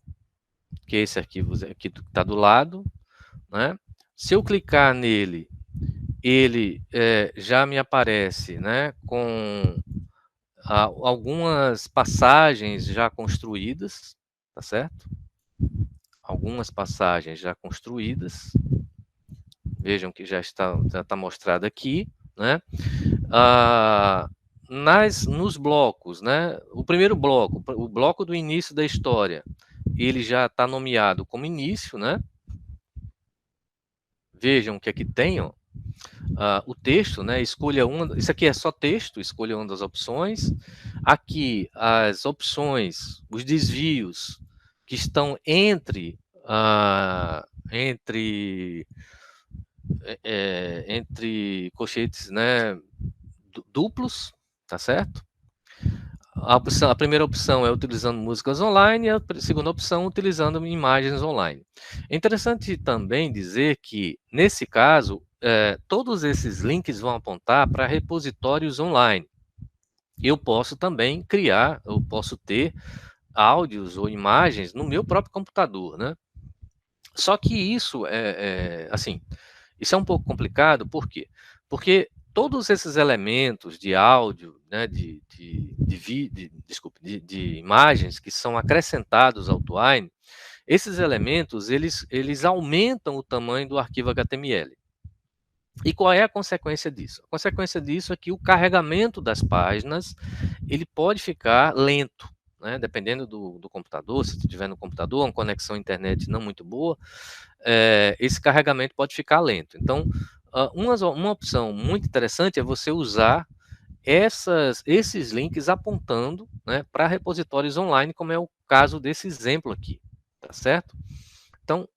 Que é esse arquivo aqui que está do lado, né? Se eu clicar nele, ele já me aparece, né, com algumas passagens já construídas, tá certo? Algumas passagens já construídas. Vejam que já está mostrado aqui, né? Nos blocos, né? O primeiro bloco, o bloco do início da história, ele já está nomeado como início, né? Vejam que aqui tem, ó, o texto, né? Escolha uma. Isso aqui é só texto, escolha uma das opções. Aqui as opções, os desvios que estão entre colchetes, né, duplos, tá certo? A primeira opção é utilizando músicas online e a segunda opção utilizando imagens online. É interessante também dizer que, nesse caso, todos esses links vão apontar para repositórios online. Eu posso também eu posso ter áudios ou imagens no meu próprio computador, né? Só que isso assim, isso é um pouco complicado, por quê? Porque todos esses elementos de áudio, né, de imagens que são acrescentados ao Twine, esses elementos, eles aumentam o tamanho do arquivo HTML. E qual é a consequência disso? A consequência disso é que o carregamento das páginas, ele pode ficar lento, né? Dependendo do computador. Se você tiver no computador, uma conexão à internet não muito boa, esse carregamento pode ficar lento. Então, uma opção muito interessante é você usar esses links apontando, né, para repositórios online, como é o caso desse exemplo aqui, tá certo? Então,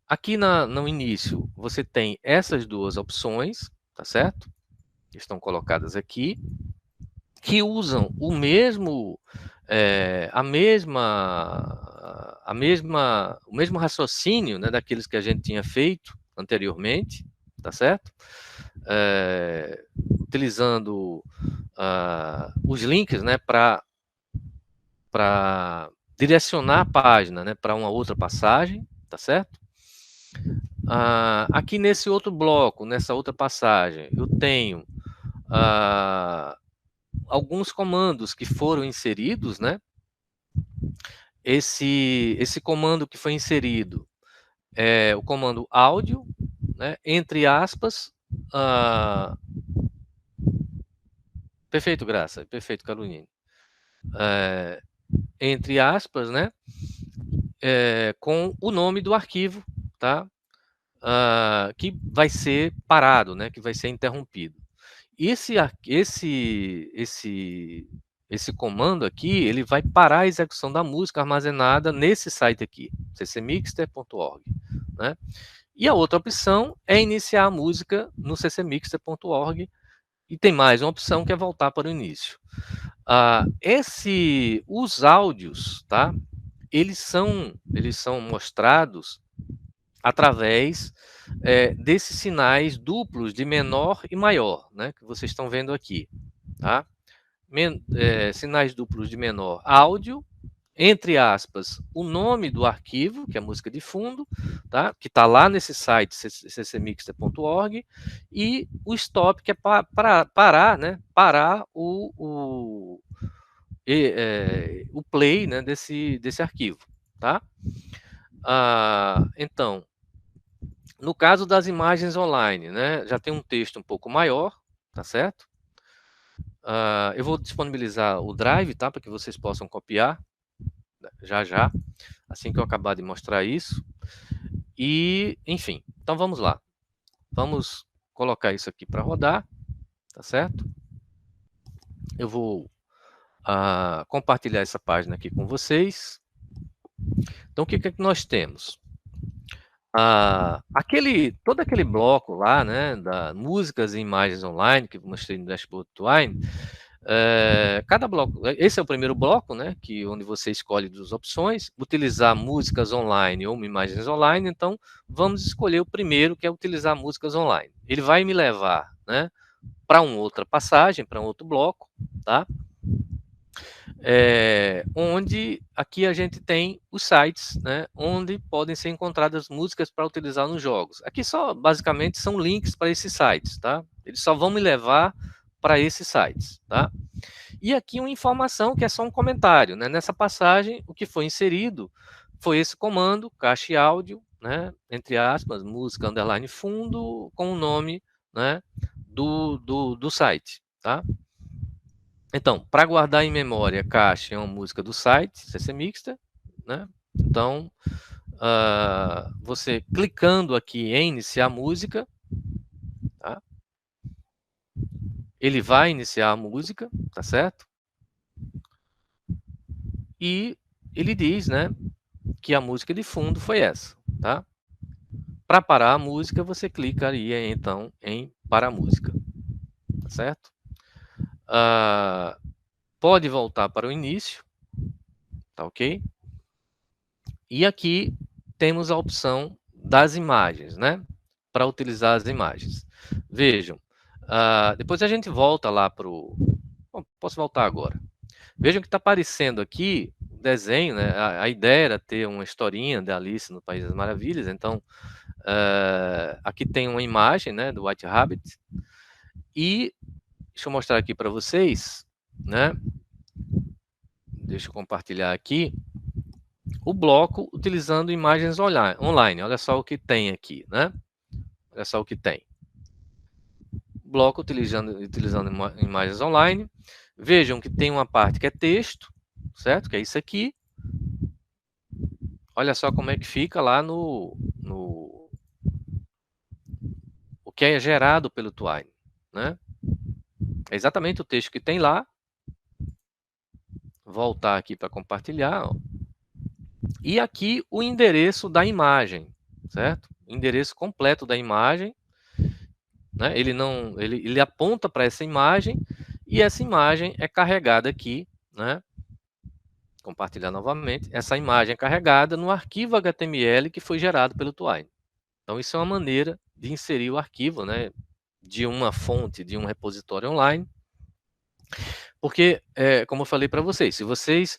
aqui no início, você tem essas duas opções, tá certo? Que estão colocadas aqui, que usam o mesmo raciocínio, né, daqueles que a gente tinha feito anteriormente, tá certo? Utilizando os links, né, para direcionar a página, né, para uma outra passagem, tá certo? Aqui nesse outro bloco, nessa outra passagem, eu tenho alguns comandos que foram inseridos, né? Esse comando que foi inserido é o comando áudio, né? Entre aspas. Perfeito, Graça. Perfeito, Caroline. Entre aspas, né? Com o nome do arquivo, tá? Que vai ser parado, né? Que vai ser interrompido. Esse comando aqui, ele vai parar a execução da música armazenada nesse site aqui, ccmixter.org, né? E a outra opção é iniciar a música no ccmixter.org, e tem mais uma opção que é voltar para o início. Os áudios, tá? Eles são mostrados através desses sinais duplos de menor e maior, né, que vocês estão vendo aqui, tá? Sinais duplos de menor, áudio, entre aspas, o nome do arquivo, que é a música de fundo, tá? Que está lá nesse site ccmixter.org, e o stop, que é parar, né? Parar o play, né, desse arquivo, tá? Então, no caso das imagens online, né, já tem um texto um pouco maior, tá certo? Eu vou disponibilizar o Drive, tá, para que vocês possam copiar, já, assim que eu acabar de mostrar isso. E, enfim, então vamos lá. Vamos colocar isso aqui para rodar, tá certo? Eu vou compartilhar essa página aqui com vocês. Então, o que é que nós temos? Todo aquele bloco lá, né, da músicas e imagens online, que eu mostrei no dashboard do Twine, cada bloco, esse é o primeiro bloco, né, onde você escolhe duas opções, utilizar músicas online ou imagens online. Então, vamos escolher o primeiro, que é utilizar músicas online. Ele vai me levar, né, para uma outra passagem, para um outro bloco, tá? Onde aqui a gente tem os sites, né, onde podem ser encontradas músicas para utilizar nos jogos. Aqui só, basicamente, são links para esses sites, tá? Eles só vão me levar para esses sites, tá? E aqui uma informação que é só um comentário, né? Nessa passagem, o que foi inserido foi esse comando, caixa áudio, né, entre aspas, música underline fundo, com o nome, né, do site, tá? Então, para guardar em memória, caixa é uma música do site, CC Mixter, né? Então, você clicando aqui em iniciar música, tá? Ele vai iniciar a música, tá certo? E ele diz, né, que a música de fundo foi essa, tá? Para parar a música, você clicaria então em parar a música, tá certo? Pode voltar para o início, tá ok? E aqui temos a opção das imagens, né? Para utilizar as imagens. Vejam, depois a gente volta lá para o... Posso voltar agora. Vejam que está aparecendo aqui o desenho, né? A ideia era ter uma historinha da Alice no País das Maravilhas. Então, aqui tem uma imagem, né, do White Rabbit. E deixa eu mostrar aqui para vocês, né? Deixa eu compartilhar aqui o bloco utilizando imagens online. Olha só o que tem aqui, né? Olha só o que tem. Bloco utilizando imagens online. Vejam que tem uma parte que é texto, certo? Que é isso aqui. Olha só como é que fica lá o que é gerado pelo Twine, né? É exatamente o texto que tem lá. Voltar aqui para compartilhar, ó. E aqui o endereço da imagem, certo? O endereço completo da imagem, né? Ele aponta para essa imagem e essa imagem é carregada aqui, né? Compartilhar novamente. Essa imagem é carregada no arquivo HTML que foi gerado pelo Twine. Então, isso é uma maneira de inserir o arquivo, né, de uma fonte, de um repositório online. Porque, como eu falei para vocês, vocês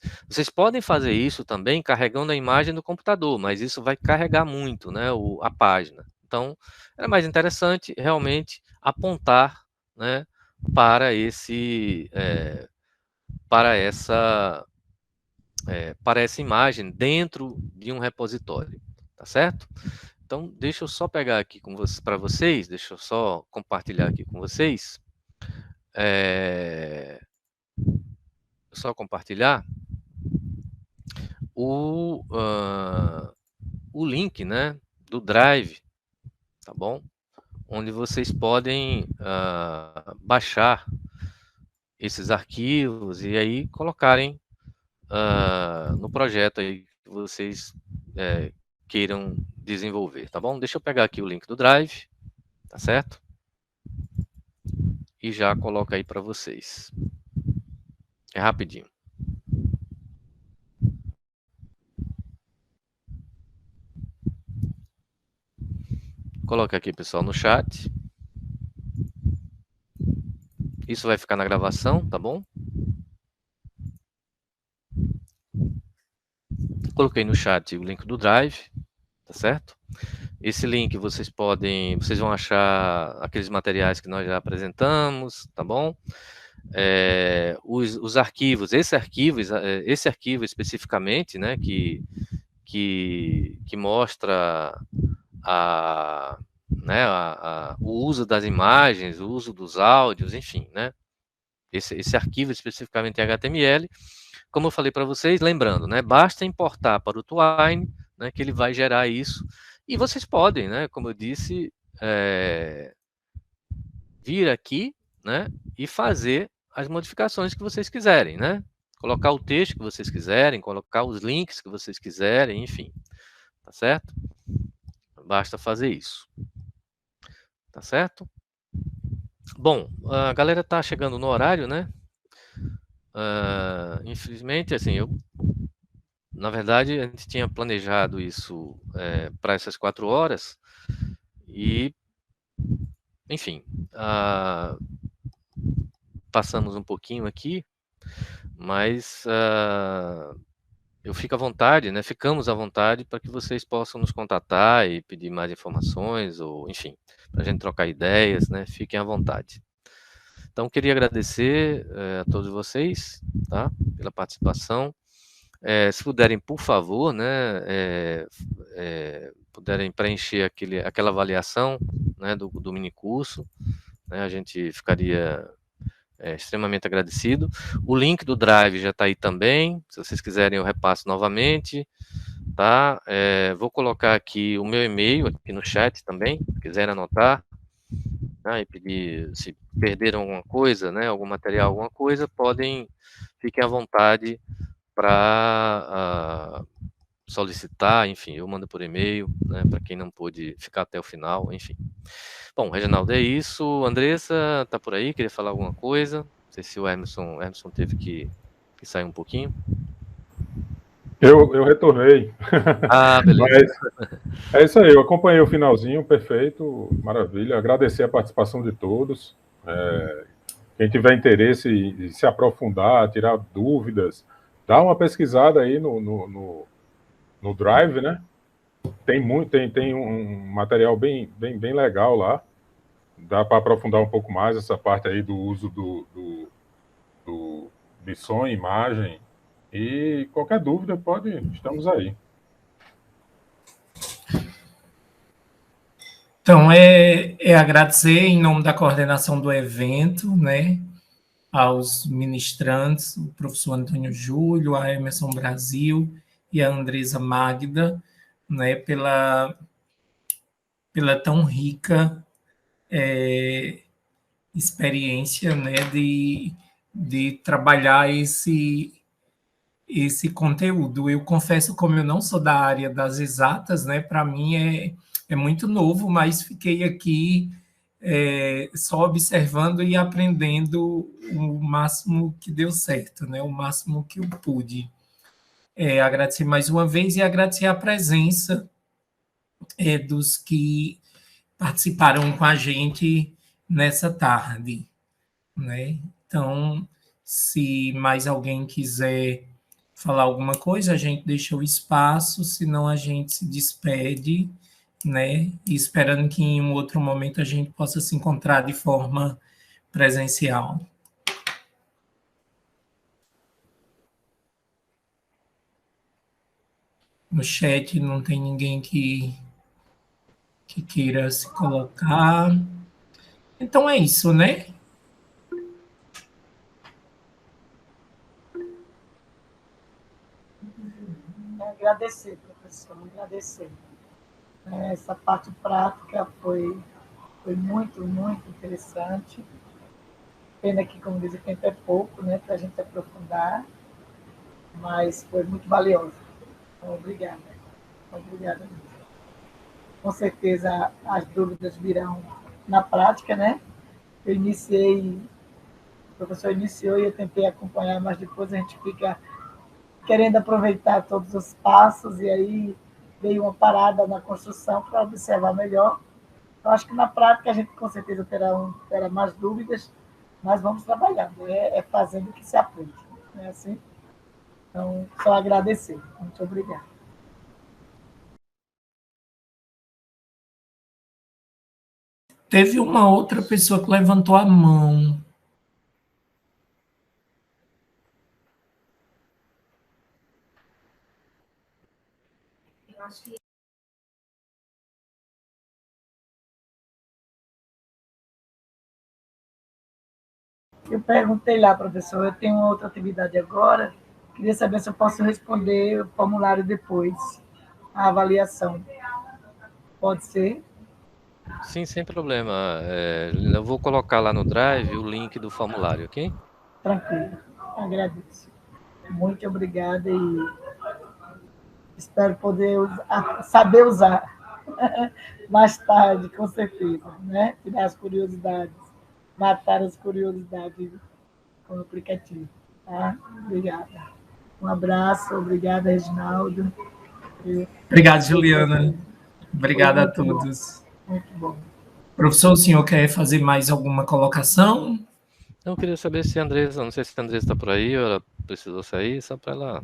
podem fazer isso também carregando a imagem do computador, mas isso vai carregar muito, né, a página. Então, é mais interessante realmente apontar, né, para essa imagem dentro de um repositório, tá certo? Então, deixa eu só pegar aqui para vocês, deixa eu só compartilhar aqui com vocês. Só compartilhar o link, né, do Drive, tá bom? Onde vocês podem baixar esses arquivos e aí colocarem no projeto aí que vocês queiram desenvolver, tá bom? Deixa eu pegar aqui o link do Drive, tá certo? E já coloco aí para vocês. É rapidinho. Coloca aqui, pessoal, no chat. Isso vai ficar na gravação, tá bom? Coloquei no chat o link do Drive, tá certo? Esse link vocês vão achar aqueles materiais que nós já apresentamos, tá bom? Os arquivos, esse arquivo especificamente, né, que mostra o uso das imagens, o uso dos áudios, enfim, né? Esse arquivo especificamente em HTML, como eu falei para vocês, lembrando, né, basta importar para o Twine, né, que ele vai gerar isso, e vocês podem, né, como eu disse, vir aqui, né, e fazer as modificações que vocês quiserem, né? colocar o texto que vocês quiserem, colocar os links que vocês quiserem, enfim, tá certo? Basta fazer isso, tá certo? Bom, a galera tá chegando no horário, né? Infelizmente, assim, na verdade, a gente tinha planejado isso para essas 4 horas e, enfim, passamos um pouquinho aqui, mas eu fico à vontade, né? Ficamos à vontade para que vocês possam nos contatar e pedir mais informações, ou, enfim, para a gente trocar ideias, né? Fiquem à vontade. Então, queria agradecer a todos vocês, tá? Pela participação. Se puderem, por favor, né, puderem preencher aquela avaliação, né, do minicurso, né, a gente ficaria extremamente agradecido. O link do Drive já está aí também, se vocês quiserem eu repasso novamente, tá? Vou colocar aqui o meu e-mail aqui no chat também, se quiserem anotar, né, e pedir, se perderam alguma coisa, né, algum material, alguma coisa, fiquem à vontade para solicitar, enfim, eu mando por e-mail, né, para quem não pôde ficar até o final, enfim. Bom, Reginaldo, é isso. Andressa, tá por aí? Queria falar alguma coisa? Não sei se o Emerson teve que sair um pouquinho. Eu retornei. Beleza. Mas é isso aí, eu acompanhei o finalzinho, perfeito, maravilha. Agradecer a participação de todos. Quem tiver interesse em se aprofundar, tirar dúvidas, dá uma pesquisada aí no Drive, né? Tem um material bem legal lá. Dá para aprofundar um pouco mais essa parte aí do uso de som e imagem. E qualquer dúvida, estamos aí. Então, agradecer em nome da coordenação do evento, né, aos ministrantes, o professor Antônio Júlio, a Emerson Brasil e a Andresa Magda, né, pela tão rica experiência, né, de trabalhar esse conteúdo. Eu confesso, como eu não sou da área das exatas, né, para mim é muito novo, mas fiquei aqui só observando e aprendendo o máximo que deu certo, né, o máximo que eu pude. Agradecer mais uma vez e agradecer a presença dos que participaram com a gente nessa tarde, né? Então, se mais alguém quiser falar alguma coisa, a gente deixa o espaço, senão a gente se despede, né? E esperando que em um outro momento a gente possa se encontrar de forma presencial. No chat não tem ninguém que queira se colocar. Então é isso, né? Agradecer, professor, agradecer. Essa parte prática foi muito, muito interessante. Pena que, como diz, o tempo é pouco, né, para a gente aprofundar, mas foi muito valioso. Então, obrigada. Obrigada mesmo. Com certeza as dúvidas virão na prática, né? O professor iniciou e eu tentei acompanhar, mas depois a gente fica querendo aproveitar todos os passos e aí veio uma parada na construção para observar melhor. Eu acho que na prática a gente com certeza terá mais dúvidas, mas vamos trabalhando. É fazendo que se aprende. Não é assim? Então, só agradecer. Muito obrigada. Teve uma outra pessoa que levantou a mão. Eu acho que eu perguntei lá, professor, eu tenho outra atividade agora, queria saber se eu posso responder o formulário depois, a avaliação. Pode ser? Sim, sem problema. Eu vou colocar lá no Drive o link do formulário, ok? Tranquilo. Agradeço. Muito obrigada e espero poder saber usar mais tarde, com certeza, né? Tirar as curiosidades, matar as curiosidades com o aplicativo. Tá? Obrigada. Um abraço, obrigada, Reginaldo. Obrigado, Juliana. Obrigado a todos. Muito bom. Professor, o senhor quer fazer mais alguma colocação? Eu queria saber se a Andressa, não sei se a Andressa está por aí, ou ela precisou sair, só para ela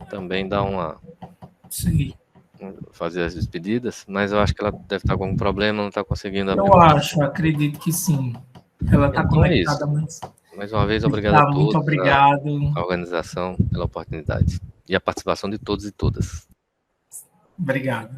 também dar uma... Sim. fazer as despedidas, mas eu acho que ela deve estar com algum problema, não está conseguindo abrir. Eu acredito que sim. Ela está Então conectada, mas... Mais uma vez, obrigado a todos. Muito obrigado. A organização pela oportunidade. E a participação de todos e todas. Obrigado.